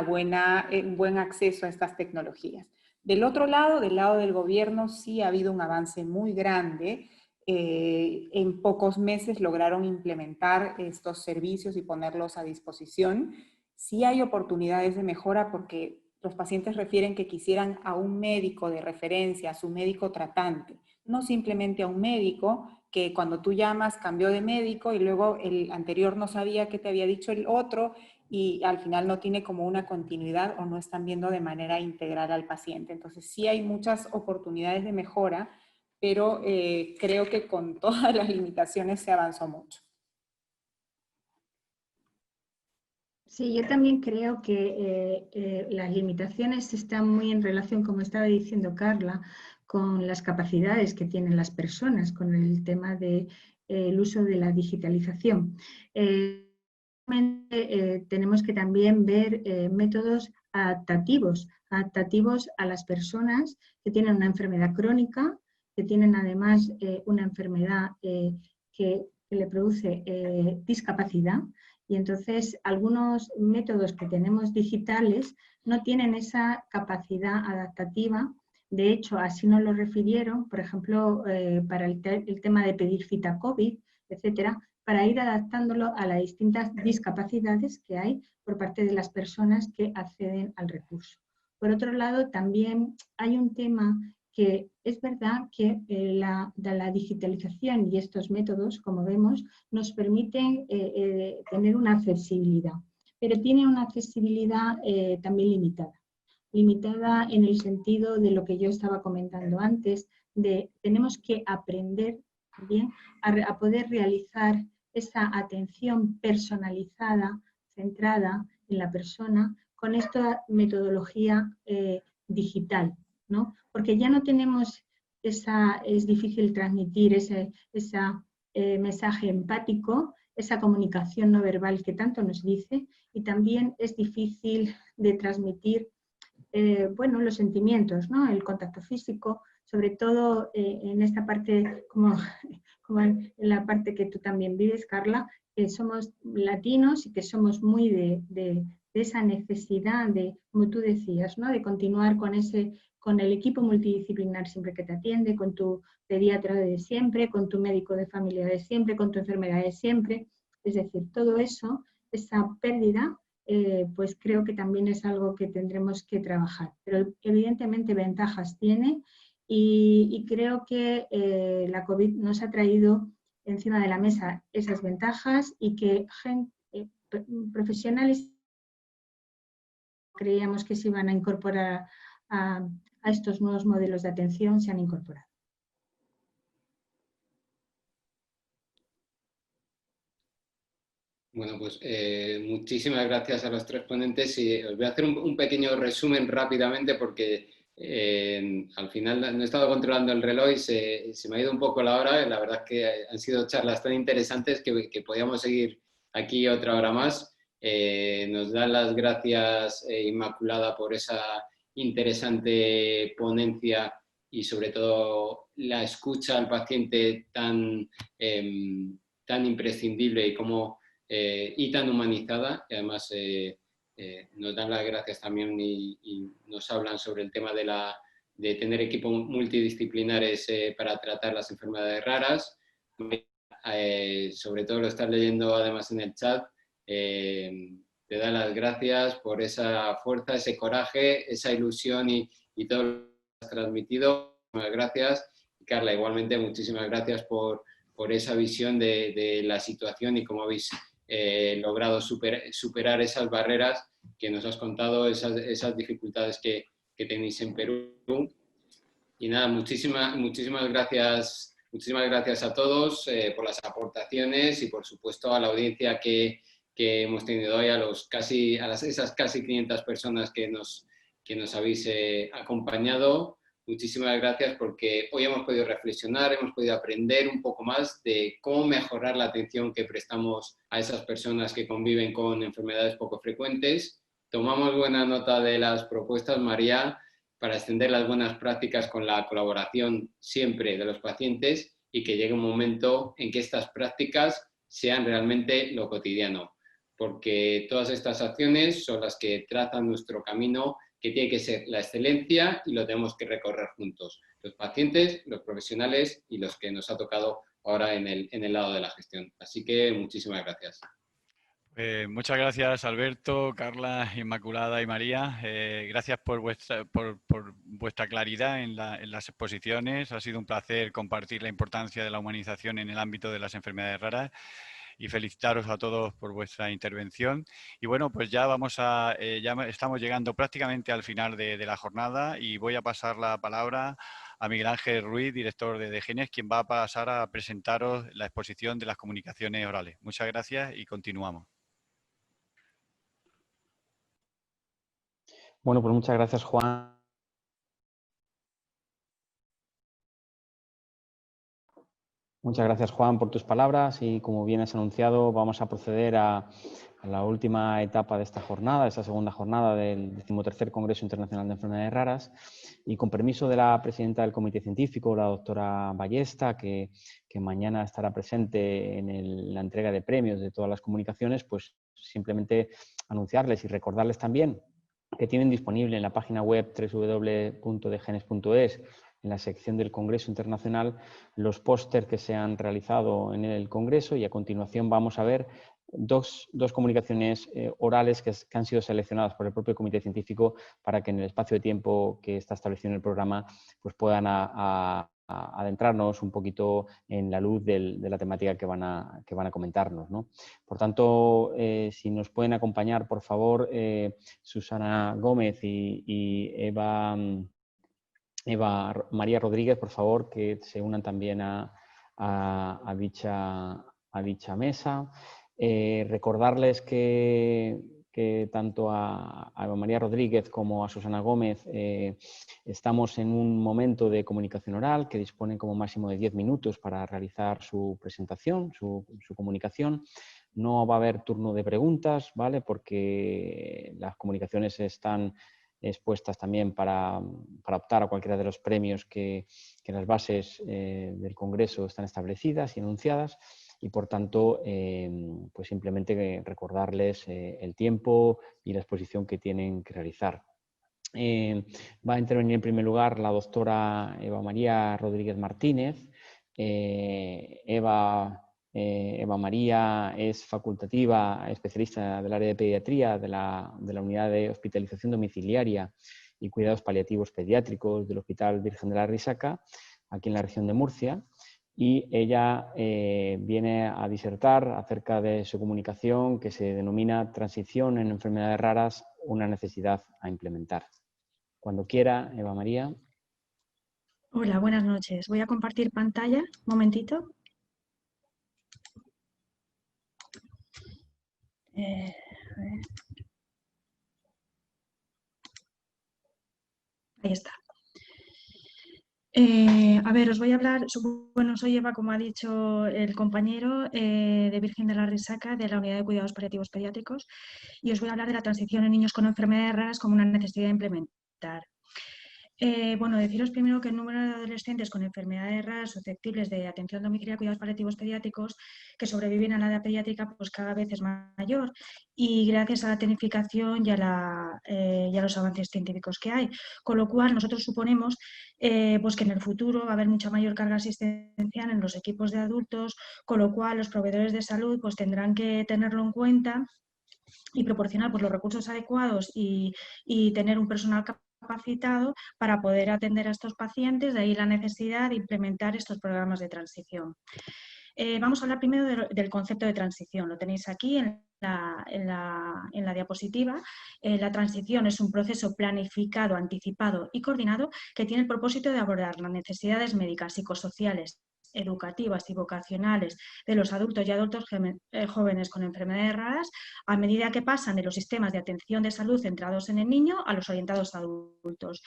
buen acceso a estas tecnologías. Del otro lado, del lado del gobierno, sí ha habido un avance muy grande. En pocos meses lograron implementar estos servicios y ponerlos a disposición. Sí hay oportunidades de mejora porque los pacientes refieren que quisieran a un médico de referencia, a su médico tratante, no simplemente a un médico que cuando tú llamas cambió de médico y luego el anterior no sabía qué te había dicho el otro y al final no tiene como una continuidad o no están viendo de manera integral al paciente. Entonces sí hay muchas oportunidades de mejora, pero creo que con todas las limitaciones se avanzó mucho. Sí, yo también creo que las limitaciones están muy en relación, como estaba diciendo Carla, con las capacidades que tienen las personas, con el tema del uso de la digitalización. Tenemos que también ver métodos adaptativos a las personas que tienen una enfermedad crónica, que tienen además una enfermedad que le produce discapacidad. Y entonces algunos métodos que tenemos digitales no tienen esa capacidad adaptativa De hecho, así nos lo refirieron, por ejemplo, para el tema de pedir cita COVID, etcétera, para ir adaptándolo a las distintas discapacidades que hay por parte de las personas que acceden al recurso. Por otro lado, también hay un tema que es verdad que la digitalización y estos métodos, como vemos, nos permiten tener una accesibilidad, pero tiene una accesibilidad también limitada en el sentido de lo que yo estaba comentando antes, de tenemos que aprender bien a poder realizar esa atención personalizada, centrada en la persona, con esta metodología digital, ¿no? Porque ya no tenemos es difícil transmitir ese mensaje empático, esa comunicación no verbal que tanto nos dice, y también es difícil de transmitir bueno, los sentimientos, ¿no? El contacto físico, sobre todo en esta parte, como en la parte que tú también vives, Carla, que somos latinos y que somos muy de esa necesidad de, como tú decías, ¿no? De continuar con el equipo multidisciplinar siempre que te atiende, con tu pediatra de siempre, con tu médico de familia de siempre, con tu enfermera de siempre. Es decir, todo eso, esa pérdida, pues creo que también es algo que tendremos que trabajar. Pero evidentemente ventajas tiene y creo que la COVID nos ha traído encima de la mesa esas ventajas y que profesionales creíamos que se iban a incorporar a estos nuevos modelos de atención, se han incorporado. Bueno, pues muchísimas gracias a los tres ponentes y os voy a hacer un pequeño resumen rápidamente porque al final no he estado controlando el reloj y se me ha ido un poco la hora. La verdad es que han sido charlas tan interesantes que podíamos seguir aquí otra hora más. Nos dan las gracias, Inmaculada, por esa interesante ponencia y sobre todo la escucha al paciente tan imprescindible y tan humanizada, y además nos dan las gracias también y nos hablan sobre el tema de tener equipos multidisciplinares para tratar las enfermedades raras. Sobre todo lo estás leyendo además en el chat, te da las gracias por esa fuerza, ese coraje, esa ilusión y todo lo que has transmitido. Muchas gracias. Carla, igualmente muchísimas gracias por esa visión de la situación y cómo habéis logrado superar esas barreras que nos has contado, esas dificultades que tenéis en Perú. Y nada, muchísimas gracias a todos por las aportaciones y por supuesto a la audiencia que hemos tenido hoy, esas casi 500 personas que nos habéis acompañado. Muchísimas gracias porque hoy hemos podido reflexionar, hemos podido aprender un poco más de cómo mejorar la atención que prestamos a esas personas que conviven con enfermedades poco frecuentes. Tomamos buena nota de las propuestas, María, para extender las buenas prácticas con la colaboración siempre de los pacientes y que llegue un momento en que estas prácticas sean realmente lo cotidiano, porque todas estas acciones son las que trazan nuestro camino, que tiene que ser la excelencia y lo tenemos que recorrer juntos, los pacientes, los profesionales y los que nos ha tocado ahora en el lado de la gestión. Así que muchísimas gracias. Muchas gracias, Alberto, Carla, Inmaculada y María. Gracias por vuestra claridad en las exposiciones. Ha sido un placer compartir la importancia de la humanización en el ámbito de las enfermedades raras y felicitaros a todos por vuestra intervención. Y bueno, pues ya estamos llegando prácticamente al final de la jornada y voy a pasar la palabra a Miguel Ángel Ruiz, director de Genes, quien va a pasar a presentaros la exposición de las comunicaciones orales. Muchas gracias y continuamos. Bueno, pues muchas gracias, Juan. Muchas gracias, Juan, por tus palabras y, como bien has anunciado, vamos a proceder a la última etapa de esta jornada, esta segunda jornada del 13º Congreso Internacional de Enfermedades Raras. Y con permiso de la presidenta del Comité Científico, la doctora Ballesta, que mañana estará presente en la entrega de premios de todas las comunicaciones, pues simplemente anunciarles y recordarles también que tienen disponible en la página web www.degenes.es, en la sección del Congreso Internacional, los pósters que se han realizado en el Congreso, y a continuación vamos a ver dos comunicaciones orales que han sido seleccionadas por el propio comité científico para que en el espacio de tiempo que está establecido en el programa pues puedan adentrarnos un poquito en la luz de la temática que van a comentarnos, ¿no? Por tanto, si nos pueden acompañar, por favor, Susana Gómez y Eva María Rodríguez, por favor, que se unan también a dicha mesa. Recordarles que tanto a Eva María Rodríguez como a Susana Gómez estamos en un momento de comunicación oral que disponen como máximo de 10 minutos para realizar su presentación, su comunicación. No va a haber turno de preguntas, ¿vale? Porque las comunicaciones están expuestas también para optar a cualquiera de los premios que en las bases del Congreso están establecidas y enunciadas, y por tanto pues simplemente recordarles el tiempo y la exposición que tienen que realizar. Va a intervenir en primer lugar la doctora Eva María Rodríguez Martínez. Eva María es facultativa, especialista del área de pediatría de la unidad de hospitalización domiciliaria y cuidados paliativos pediátricos del Hospital Virgen de la Risaca, aquí en la región de Murcia, y ella viene a disertar acerca de su comunicación que se denomina Transición en enfermedades raras, una necesidad a implementar. Cuando quiera, Eva María. Hola, buenas noches. Voy a compartir pantalla, un momentito. A ver. Ahí está. A ver, os voy a hablar, bueno, soy Eva, como ha dicho el compañero, de Virgen de la Risaca, de la Unidad de Cuidados Paliativos Pediátricos, y os voy a hablar de la transición en niños con enfermedades raras como una necesidad de implementar. Bueno, deciros primero que el número de adolescentes con enfermedades raras susceptibles de atención domiciliaria y cuidados paliativos pediátricos que sobreviven a la edad pediátrica pues cada vez es mayor, y gracias a la tecnificación y a los avances científicos que hay. Con lo cual nosotros suponemos pues que en el futuro va a haber mucha mayor carga asistencial en los equipos de adultos, con lo cual los proveedores de salud pues tendrán que tenerlo en cuenta y proporcionar pues, los recursos adecuados y tener un personal capacitado para poder atender a estos pacientes, de ahí la necesidad de implementar estos programas de transición. Vamos a hablar primero del concepto de transición, lo tenéis aquí en la diapositiva. La transición es un proceso planificado, anticipado y coordinado que tiene el propósito de abordar las necesidades médicas, psicosociales, educativas y vocacionales de los adultos y adultos jóvenes con enfermedades raras a medida que pasan de los sistemas de atención de salud centrados en el niño a los orientados a adultos.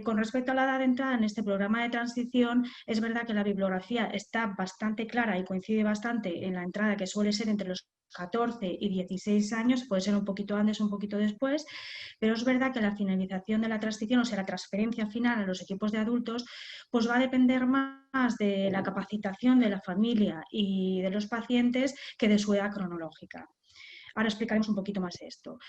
Con respecto a la edad de entrada en este programa de transición, es verdad que la bibliografía está bastante clara y coincide bastante en la entrada, que suele ser entre los 14 y 16 años, puede ser un poquito antes o un poquito después, pero es verdad que la finalización de la transición, o sea, la transferencia final a los equipos de adultos, pues va a depender más de la capacitación de la familia y de los pacientes que de su edad cronológica. Ahora explicaremos un poquito más esto.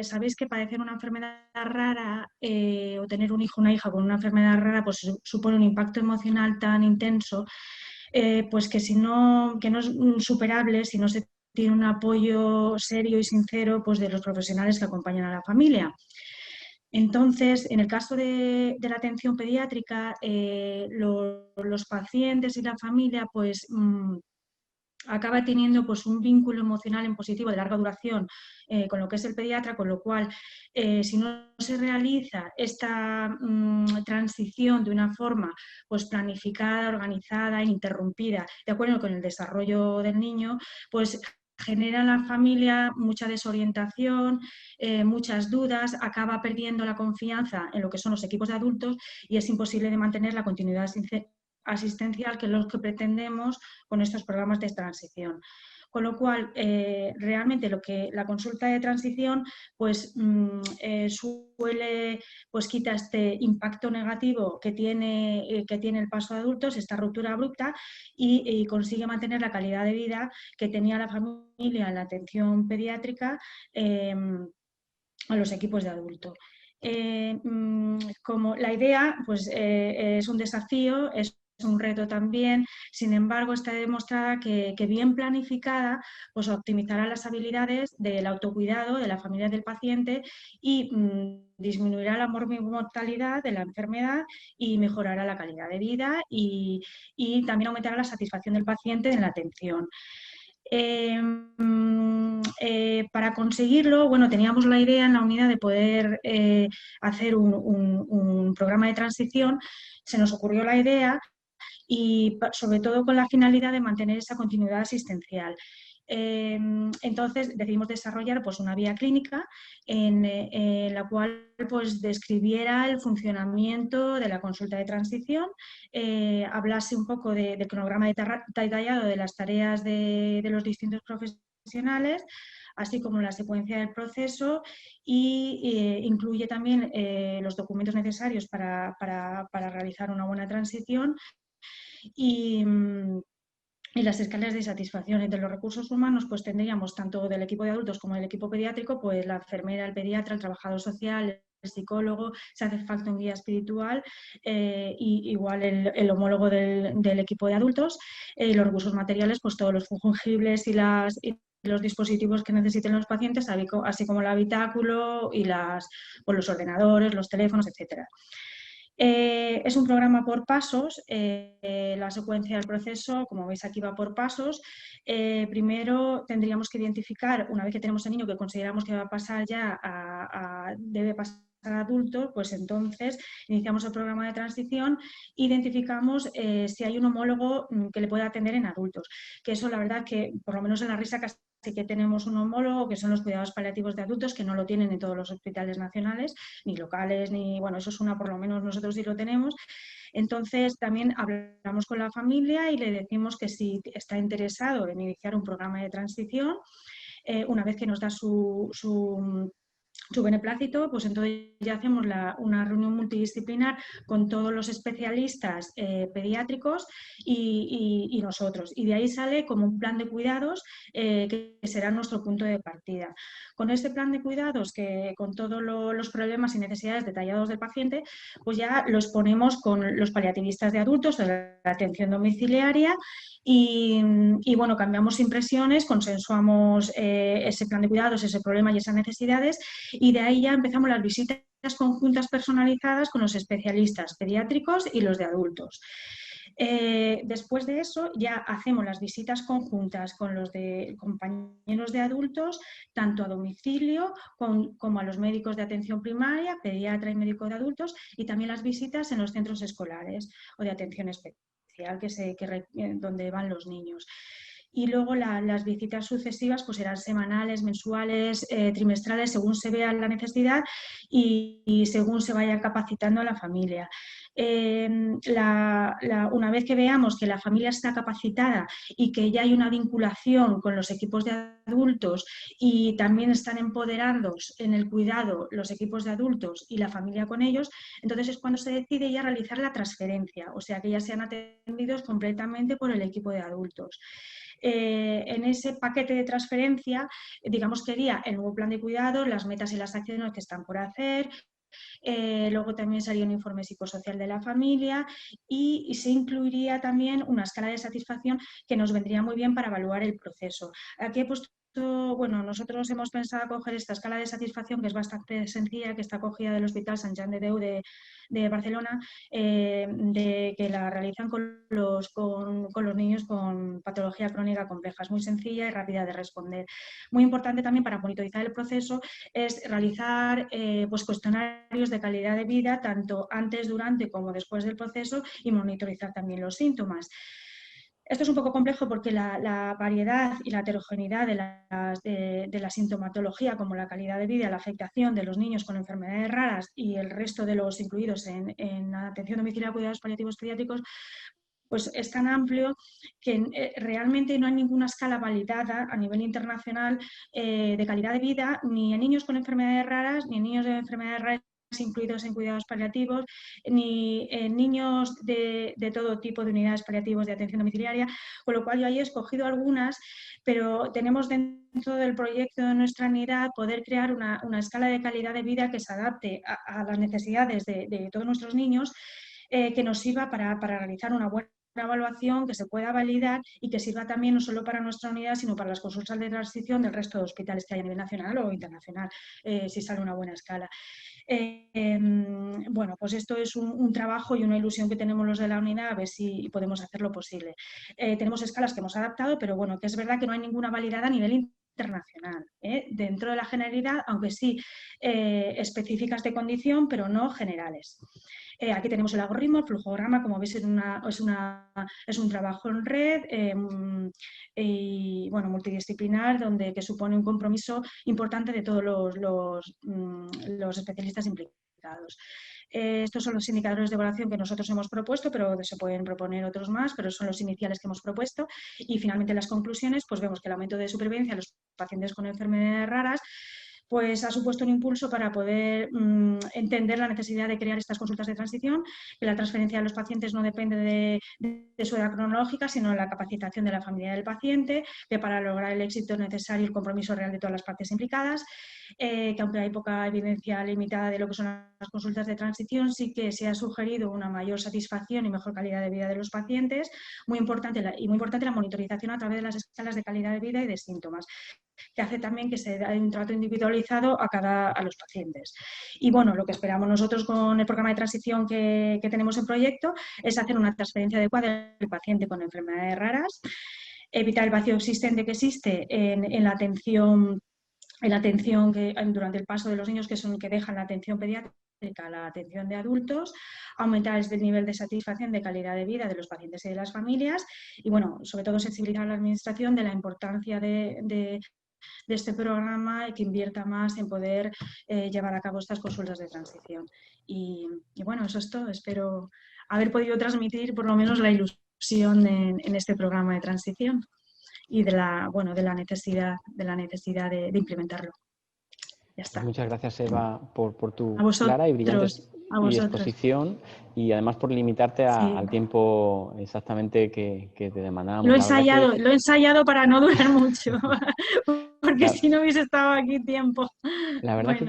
Sabéis que padecer una enfermedad rara o tener un hijo o una hija con una enfermedad rara pues supone un impacto emocional tan intenso pues que no es superable si no se tiene un apoyo serio y sincero pues de los profesionales que acompañan a la familia. Entonces, en el caso de la atención pediátrica, los pacientes y la familia pues acaba teniendo pues, un vínculo emocional en positivo de larga duración con lo que es el pediatra, con lo cual, si no se realiza esta transición de una forma pues, planificada, organizada, ininterrumpida, de acuerdo con el desarrollo del niño, pues genera en la familia mucha desorientación, muchas dudas, acaba perdiendo la confianza en lo que son los equipos de adultos y es imposible de mantener la continuidad asistencial, que es lo que pretendemos con estos programas de transición. Con lo cual, realmente la consulta de transición pues, suele pues, quita este impacto negativo que tiene el paso a adultos, esta ruptura abrupta, y consigue mantener la calidad de vida que tenía la familia en la atención pediátrica a los equipos de adulto. Como la idea pues, es un desafío, es un reto también, sin embargo está demostrada que bien planificada pues optimizará las habilidades del autocuidado de la familia del paciente y disminuirá la mortalidad de la enfermedad y mejorará la calidad de vida y también aumentará la satisfacción del paciente en la atención. Para conseguirlo, bueno, teníamos la idea en la unidad de poder hacer un programa de transición. Se nos ocurrió la idea y sobre todo con la finalidad de mantener esa continuidad asistencial. Entonces decidimos desarrollar pues, una guía clínica en la cual pues, describiera el funcionamiento de la consulta de transición, hablase un poco del cronograma detallado de las tareas de los distintos profesionales, así como la secuencia del proceso y incluye también los documentos necesarios para realizar una buena transición y las escalas de satisfacción. Entre los recursos humanos pues tendríamos tanto del equipo de adultos como del equipo pediátrico, pues la enfermera, el pediatra, el trabajador social, el psicólogo, si hace falta un guía espiritual, y igual el homólogo del equipo de adultos, los recursos materiales, pues todos los fungibles y los dispositivos que necesiten los pacientes, así como el habitáculo y los ordenadores, los teléfonos, etcétera. Es un programa por pasos, la secuencia del proceso, como veis aquí va por pasos. Primero tendríamos que identificar, una vez que tenemos al niño que consideramos que va a pasar ya debe pasar a adulto, pues entonces iniciamos el programa de transición, identificamos si hay un homólogo que le pueda atender en adultos, que eso la verdad que por lo menos en la RISA sí que tenemos un homólogo, que son los cuidados paliativos de adultos, que no lo tienen en todos los hospitales nacionales, ni locales, ni bueno, eso es una, por lo menos nosotros sí lo tenemos. Entonces también hablamos con la familia y le decimos que si está interesado en iniciar un programa de transición, una vez que nos da su beneplácito, pues entonces ya hacemos una reunión multidisciplinar con todos los especialistas pediátricos y nosotros. Y de ahí sale como un plan de cuidados que será nuestro punto de partida. Con este plan de cuidados, que con todos los problemas y necesidades detallados del paciente, pues ya los ponemos con los paliativistas de adultos, de la atención domiciliaria y bueno, cambiamos impresiones, consensuamos ese plan de cuidados, ese problema y esas necesidades y de ahí ya empezamos las visitas conjuntas personalizadas con los especialistas pediátricos y los de adultos. Después de eso ya hacemos las visitas conjuntas con los compañeros de adultos, tanto a domicilio como a los médicos de atención primaria, pediatra y médico de adultos, y también las visitas en los centros escolares o de atención especial, donde van los niños. Y luego las visitas sucesivas pues serán semanales, mensuales, trimestrales, según se vea la necesidad y según se vaya capacitando a la familia. Una vez que veamos que la familia está capacitada y que ya hay una vinculación con los equipos de adultos y también están empoderados en el cuidado los equipos de adultos y la familia con ellos, entonces es cuando se decide ya realizar la transferencia, o sea que ya sean atendidos completamente por el equipo de adultos. En ese paquete de transferencia, digamos que iría el nuevo plan de cuidado, las metas y las acciones que están por hacer. Luego también sería un informe psicosocial de la familia y se incluiría también una escala de satisfacción que nos vendría muy bien para evaluar el proceso. Aquí he puesto, bueno, nosotros hemos pensado coger esta escala de satisfacción que es bastante sencilla, que está cogida del Hospital Sant Jan de Déu de Barcelona, que la realizan con los niños con patología crónica compleja. Es muy sencilla y rápida de responder. Muy importante también para monitorizar el proceso es realizar pues cuestionarios de calidad de vida tanto antes, durante como después del proceso y monitorizar también los síntomas. Esto es un poco complejo porque la variedad y la heterogeneidad de la sintomatología, como la calidad de vida, la afectación de los niños con enfermedades raras y el resto de los incluidos en la atención domiciliaria, cuidados paliativos pediátricos, pues es tan amplio que realmente no hay ninguna escala validada a nivel internacional de calidad de vida ni en niños con enfermedades raras ni en niños de enfermedades raras incluidos en cuidados paliativos, ni niños de todo tipo de unidades paliativas de atención domiciliaria, con lo cual yo ahí he escogido algunas, pero tenemos dentro del proyecto de nuestra unidad poder crear una escala de calidad de vida que se adapte a las necesidades de todos nuestros niños, que nos sirva para realizar una buena evaluación, que se pueda validar y que sirva también no solo para nuestra unidad, sino para las consultas de transición del resto de hospitales que hay a nivel nacional o internacional, si sale una buena escala. Bueno, pues esto es un trabajo y una ilusión que tenemos los de la unidad, a ver si podemos hacer lo posible. Tenemos escalas que hemos adaptado, pero bueno, que es verdad que no hay ninguna validada a nivel internacional, dentro de la generalidad, aunque sí específicas de condición, pero no generales. Aquí tenemos el algoritmo, el flujograma, como veis es un trabajo en red y bueno, multidisciplinar, que supone un compromiso importante de todos los especialistas implicados. Estos son los indicadores de evaluación que nosotros hemos propuesto, pero se pueden proponer otros más, pero son los iniciales que hemos propuesto. Y finalmente las conclusiones, pues vemos que el aumento de supervivencia de los pacientes con enfermedades raras pues ha supuesto un impulso para poder entender la necesidad de crear estas consultas de transición, que la transferencia de los pacientes no depende de su edad cronológica, sino de la capacitación de la familia del paciente, que para lograr el éxito es necesario el compromiso real de todas las partes implicadas, que aunque hay poca evidencia limitada de lo que son las consultas de transición, sí que se ha sugerido una mayor satisfacción y mejor calidad de vida de los pacientes, muy importante la monitorización a través de las escalas de calidad de vida y de síntomas, que hace también que se dé un trato individualizado a los pacientes. Y bueno, lo que esperamos nosotros con el programa de transición que tenemos en proyecto es hacer una transferencia adecuada del paciente con enfermedades raras, evitar el vacío existente que existe en la atención que durante el paso de los niños, que son que dejan la atención pediátrica, la atención de adultos, aumentar el nivel de satisfacción de calidad de vida de los pacientes y de las familias y, bueno, sobre todo sensibilizar a la administración de la importancia de este programa y que invierta más en poder llevar a cabo estas consultas de transición. Y bueno, eso es todo. Espero haber podido transmitir por lo menos la ilusión en este programa de transición y de la necesidad de implementarlo. Ya está. Pues muchas gracias, Eva, por tu vosotros, clara y brillante exposición y además por limitarte al tiempo exactamente que te demandábamos. Lo he ensayado para no durar mucho, porque si no hubiese estado aquí tiempo. La verdad que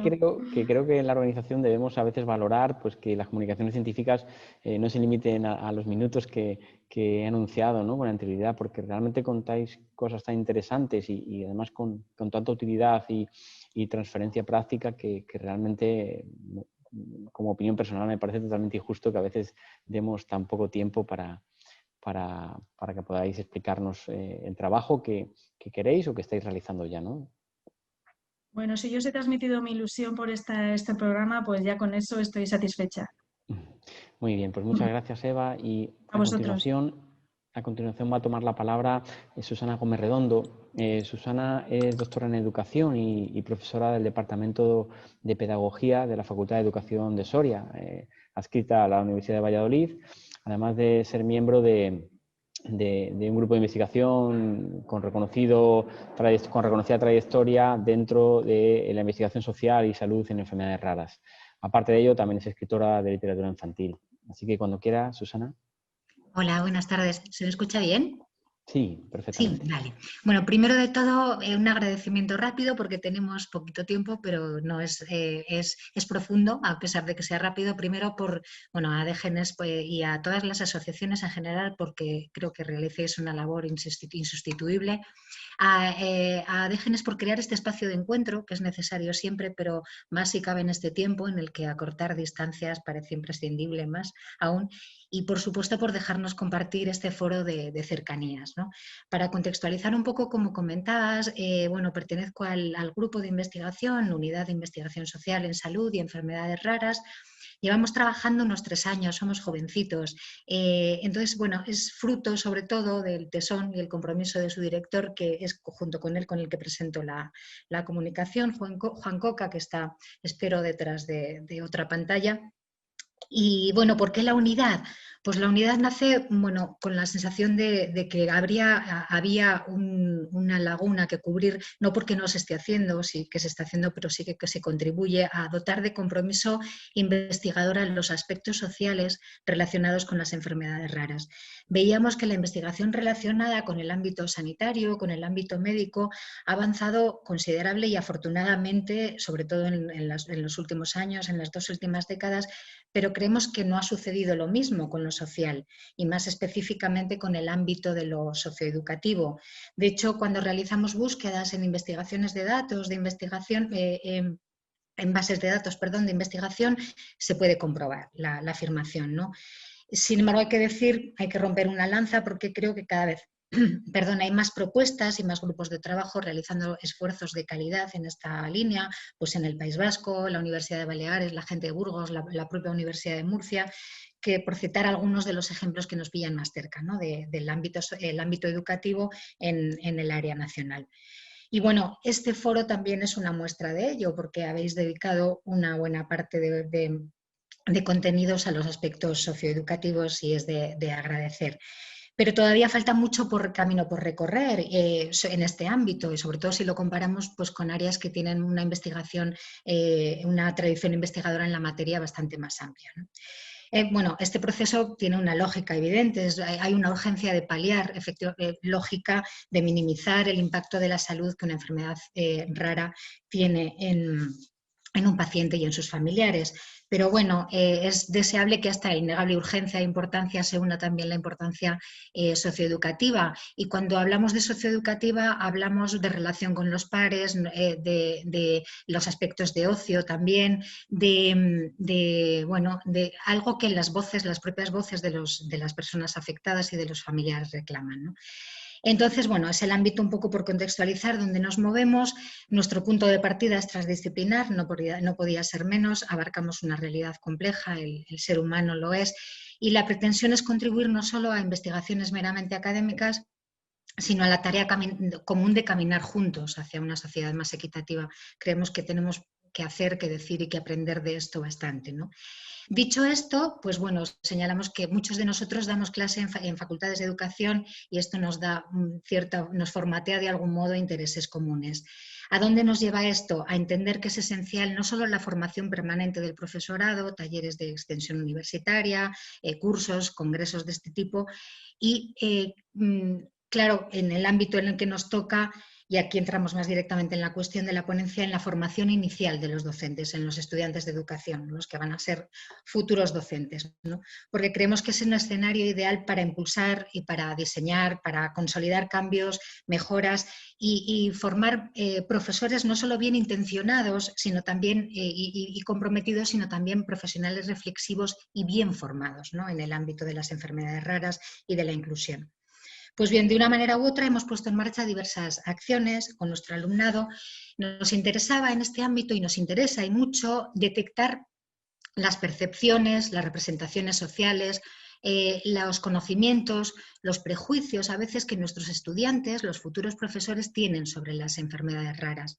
creo que en la organización debemos a veces valorar pues, que las comunicaciones científicas no se limiten a los minutos que he anunciado, ¿no? Con anterioridad, porque realmente contáis cosas tan interesantes y además con tanta utilidad y transferencia práctica que realmente, como opinión personal, me parece totalmente injusto que a veces demos tan poco tiempo para que podáis explicarnos el trabajo que queréis o que estáis realizando ya, ¿no? Bueno, si yo os he transmitido mi ilusión por este programa, pues ya con eso estoy satisfecha. Muy bien, pues muchas gracias, Eva. Y a continuación va a tomar la palabra Susana Gómez Redondo. Susana es doctora en Educación y profesora del Departamento de Pedagogía de la Facultad de Educación de Soria, adscrita a la Universidad de Valladolid, además de ser miembro de un grupo de investigación con reconocida trayectoria dentro de la investigación social y salud en enfermedades raras. Aparte de ello, también es escritora de literatura infantil. Así que cuando quiera, Susana. Hola, buenas tardes. ¿Se me escucha bien? Sí, perfectamente. Sí, vale. Bueno, primero de todo, un agradecimiento rápido porque tenemos poquito tiempo, pero no es profundo, a pesar de que sea rápido. Primero a DGENES y a todas las asociaciones en general, porque creo que realicéis una labor insustituible. A DGENES por crear este espacio de encuentro, que es necesario siempre, pero más si cabe en este tiempo en el que acortar distancias parece imprescindible más aún. Y por supuesto por dejarnos compartir este foro de cercanías, ¿no? Para contextualizar un poco, como comentabas, pertenezco al grupo de investigación, Unidad de Investigación Social en Salud y Enfermedades Raras. Llevamos trabajando unos 3 años, somos jovencitos. Entonces, es fruto sobre todo del tesón y el compromiso de su director, que es junto con él con el que presento la comunicación, Juan Coca, que está, espero, detrás de otra pantalla. Y ¿por qué la unidad? Pues la unidad nace, bueno, con la sensación de que había una laguna que cubrir, no porque no se esté haciendo, sí que se está haciendo, pero sí que se contribuye a dotar de compromiso investigador en los aspectos sociales relacionados con las enfermedades raras. Veíamos que la investigación relacionada con el ámbito sanitario, con el ámbito médico, ha avanzado considerable y afortunadamente, sobre todo en los últimos años, en las 2 últimas décadas, pero creemos que no ha sucedido lo mismo con lo social y más específicamente con el ámbito de lo socioeducativo. De hecho, cuando realizamos búsquedas en investigaciones de datos, de investigación, en bases de datos, perdón, de investigación, se puede comprobar la afirmación, ¿no? Sin embargo, hay que decir, hay que romper una lanza porque creo que cada vez hay más propuestas y más grupos de trabajo realizando esfuerzos de calidad en esta línea, pues en el País Vasco, la Universidad de Baleares, la gente de Burgos, la propia Universidad de Murcia, que por citar algunos de los ejemplos que nos pillan más cerca, ¿no? del ámbito educativo en el área nacional. Y bueno, este foro también es una muestra de ello, porque habéis dedicado una buena parte de contenidos a los aspectos socioeducativos y es de agradecer. Pero todavía falta mucho camino por recorrer en este ámbito y sobre todo si lo comparamos pues, con áreas que tienen una investigación, una tradición investigadora en la materia bastante más amplia, ¿no? Bueno, este proceso tiene una lógica evidente, hay una urgencia de paliar, lógica de minimizar el impacto de la salud que una enfermedad rara tiene en un paciente y en sus familiares. Pero bueno, es deseable que a esta innegable urgencia e importancia se una también la importancia socioeducativa. Y cuando hablamos de socioeducativa hablamos de relación con los pares, de los aspectos de ocio también, de algo que las propias voces de las personas afectadas y de los familiares reclaman, ¿no? Entonces, bueno, es el ámbito un poco por contextualizar donde nos movemos. Nuestro punto de partida es transdisciplinar, no podía ser menos, abarcamos una realidad compleja, el ser humano lo es, y la pretensión es contribuir no solo a investigaciones meramente académicas, sino a la tarea común de caminar juntos hacia una sociedad más equitativa. Creemos que tenemos que hacer, que decir y que aprender de esto bastante, ¿no? Dicho esto, pues bueno, señalamos que muchos de nosotros damos clase en facultades de educación y esto nos da nos formatea de algún modo intereses comunes. ¿A dónde nos lleva esto? A entender que es esencial no solo la formación permanente del profesorado, talleres de extensión universitaria, cursos, congresos de este tipo y claro, en el ámbito en el que nos toca, y aquí entramos más directamente en la cuestión de la ponencia, en la formación inicial de los docentes, en los estudiantes de educación, los que van a ser futuros docentes, ¿no? Porque creemos que es un escenario ideal para impulsar y para diseñar, para consolidar cambios, mejoras y formar profesores no solo bien intencionados sino también, y comprometidos, sino también profesionales reflexivos y bien formados, ¿no? En el ámbito de las enfermedades raras y de la inclusión. Pues bien, de una manera u otra hemos puesto en marcha diversas acciones con nuestro alumnado. Nos interesaba en este ámbito y nos interesa y mucho detectar las percepciones, las representaciones sociales, los conocimientos, los prejuicios a veces que nuestros estudiantes, los futuros profesores, tienen sobre las enfermedades raras.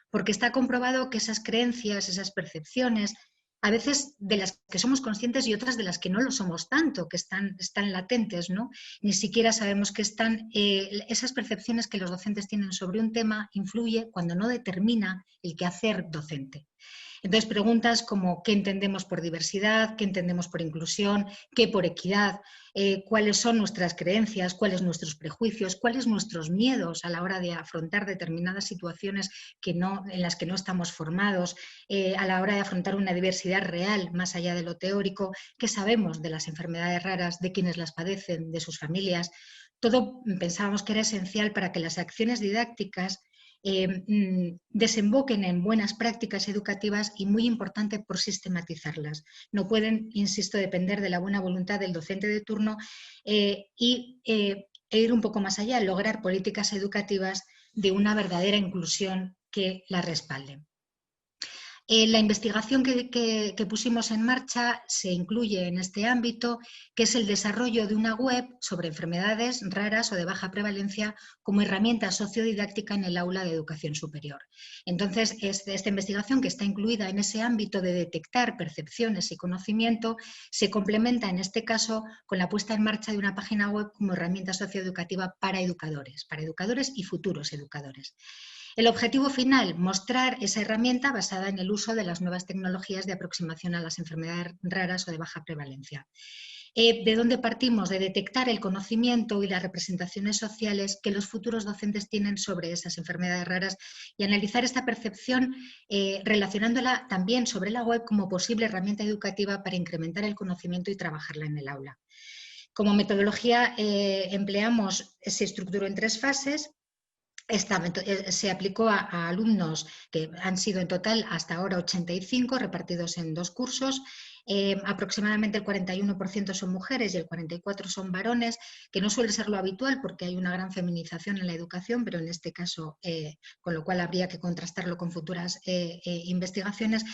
Porque está comprobado que esas creencias, esas percepciones, a veces de las que somos conscientes y otras de las que no lo somos tanto, que están latentes, ¿no? Ni siquiera sabemos que están, esas percepciones que los docentes tienen sobre un tema influye cuando no determina el quehacer docente. Entonces, preguntas como ¿qué entendemos por diversidad? ¿Qué entendemos por inclusión? ¿Qué por equidad? ¿Cuáles son nuestras creencias? ¿Cuáles nuestros prejuicios? ¿Cuáles nuestros miedos a la hora de afrontar determinadas situaciones en las que no estamos formados? A la hora de afrontar una diversidad real, más allá de lo teórico. ¿Qué sabemos de las enfermedades raras, de quienes las padecen, de sus familias? Todo pensábamos que era esencial para que las acciones didácticas desemboquen en buenas prácticas educativas y, muy importante, por sistematizarlas. No pueden, insisto, depender de la buena voluntad del docente de turno e ir un poco más allá, lograr políticas educativas de una verdadera inclusión que la respalden. La investigación que pusimos en marcha se incluye en este ámbito, que es el desarrollo de una web sobre enfermedades raras o de baja prevalencia como herramienta sociodidáctica en el aula de educación superior. Entonces, esta investigación, que está incluida en ese ámbito de detectar percepciones y conocimiento, se complementa en este caso con la puesta en marcha de una página web como herramienta socioeducativa para educadores y futuros educadores. El objetivo final, mostrar esa herramienta basada en el uso de las nuevas tecnologías de aproximación a las enfermedades raras o de baja prevalencia. ¿De dónde partimos? De detectar el conocimiento y las representaciones sociales que los futuros docentes tienen sobre esas enfermedades raras y analizar esta percepción relacionándola también sobre la web como posible herramienta educativa para incrementar el conocimiento y trabajarla en el aula. Como metodología se estructuró en 3 fases. Se aplicó a alumnos que han sido en total hasta ahora 85, repartidos en 2 cursos. Aproximadamente el 41% son mujeres y el 44% son varones, que no suele ser lo habitual porque hay una gran feminización en la educación, pero en este caso, con lo cual habría que contrastarlo con futuras investigaciones.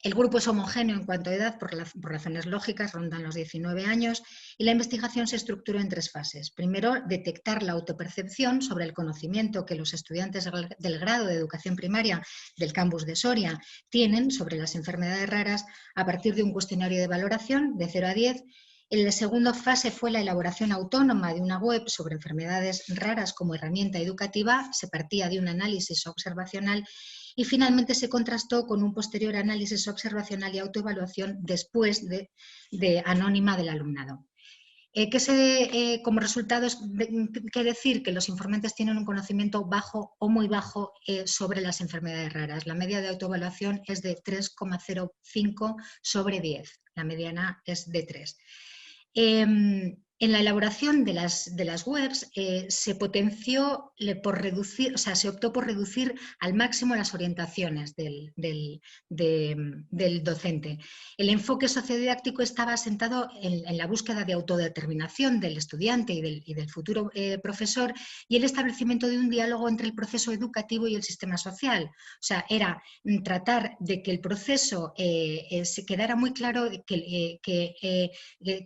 El grupo es homogéneo en cuanto a edad por razones lógicas, rondan los 19 años, y la investigación se estructuró en 3 fases. Primero, detectar la autopercepción sobre el conocimiento que los estudiantes del grado de educación primaria del campus de Soria tienen sobre las enfermedades raras a partir de un cuestionario de valoración de 0 a 10. En la segunda fase fue la elaboración autónoma de una web sobre enfermedades raras como herramienta educativa. Se partía de un análisis observacional y finalmente se contrastó con un posterior análisis observacional y autoevaluación después de anónima del alumnado. Como resultado es decir que los informantes tienen un conocimiento bajo o muy bajo sobre las enfermedades raras. La media de autoevaluación es de 3,05 sobre 10, la mediana es de 3. En la elaboración de las webs se potenció por reducir, se optó por reducir al máximo las orientaciones del docente. El enfoque sociodidáctico estaba asentado en la búsqueda de autodeterminación del estudiante y del futuro profesor y el establecimiento de un diálogo entre el proceso educativo y el sistema social. O sea, era tratar de que el proceso se quedara muy claro, que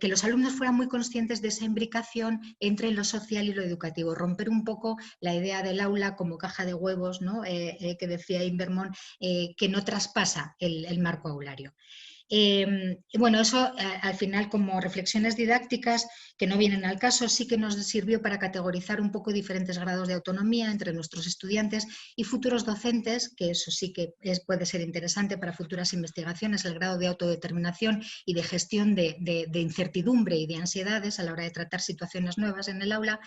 los alumnos fueran muy conscientes de esa imbricación entre lo social y lo educativo, romper un poco la idea del aula como caja de huevos, ¿no? Que decía Invermont, que no traspasa el marco aulario. Bueno, eso al final, como reflexiones didácticas que no vienen al caso, sí que nos sirvió para categorizar un poco diferentes grados de autonomía entre nuestros estudiantes y futuros docentes, que eso sí que puede ser interesante para futuras investigaciones, el grado de autodeterminación y de gestión de incertidumbre y de ansiedades a la hora de tratar situaciones nuevas en el aula.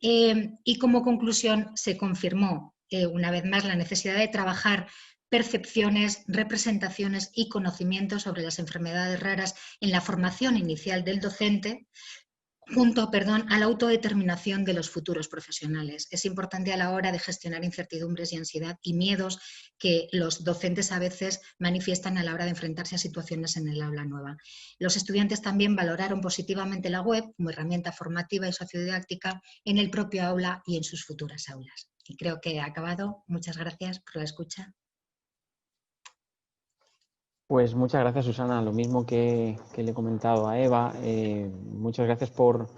Y como conclusión se confirmó una vez más la necesidad de trabajar percepciones, representaciones y conocimientos sobre las enfermedades raras en la formación inicial del docente, junto a la autodeterminación de los futuros profesionales. Es importante a la hora de gestionar incertidumbres y ansiedad y miedos que los docentes a veces manifiestan a la hora de enfrentarse a situaciones en el aula nueva. Los estudiantes también valoraron positivamente la web como herramienta formativa y sociodidáctica en el propio aula y en sus futuras aulas. Y creo que he acabado. Muchas gracias por la escucha. Pues muchas gracias, Susana. Lo mismo que le he comentado a Eva, muchas gracias por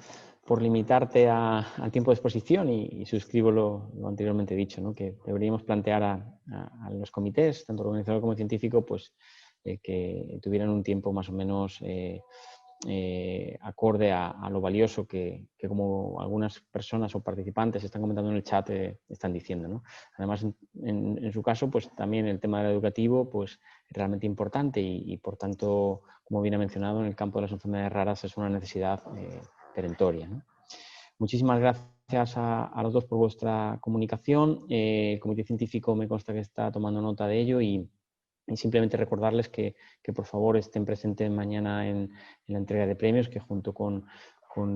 limitarte al tiempo de exposición y suscribo lo anteriormente dicho, ¿no? Que deberíamos plantear a los comités, tanto organizador como científico, pues que tuvieran un tiempo más o menos acorde a lo valioso que como algunas personas o participantes están comentando en el chat están diciendo, ¿no? Además, en su caso, pues también el tema del educativo pues, es realmente importante y por tanto, como bien ha mencionado, en el campo de las enfermedades raras es una necesidad perentoria, ¿no? Muchísimas gracias a los dos por vuestra comunicación. El comité científico me consta que está tomando nota de ello y simplemente recordarles que por favor estén presentes mañana en la entrega de premios, que junto con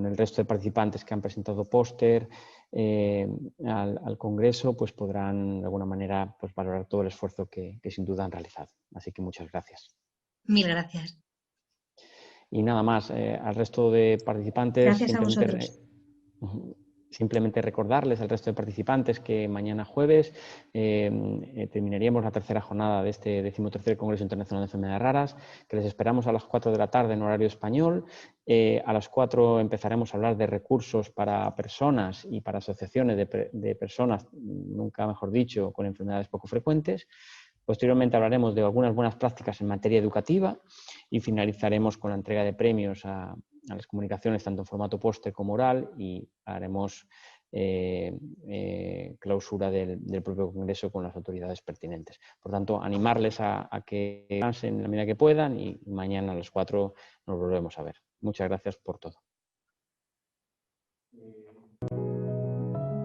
el resto de participantes que han presentado póster al Congreso, pues podrán de alguna manera pues, valorar todo el esfuerzo que sin duda han realizado. Así que muchas gracias. Mil gracias. Y nada más, al resto de participantes... Gracias a vosotros. Simplemente recordarles al resto de participantes que mañana jueves terminaríamos la tercera jornada de este 13º Congreso Internacional de Enfermedades Raras, que les esperamos a las 4 de la tarde en horario español. A las 4 empezaremos a hablar de recursos para personas y para asociaciones de personas, nunca mejor dicho, con enfermedades poco frecuentes. Posteriormente hablaremos de algunas buenas prácticas en materia educativa y finalizaremos con la entrega de premios a las comunicaciones, tanto en formato póster como oral, y haremos clausura del propio congreso con las autoridades pertinentes. Por tanto, animarles a que avancen en la medida que puedan y mañana a las 4 nos volvemos a ver. Muchas gracias por todo.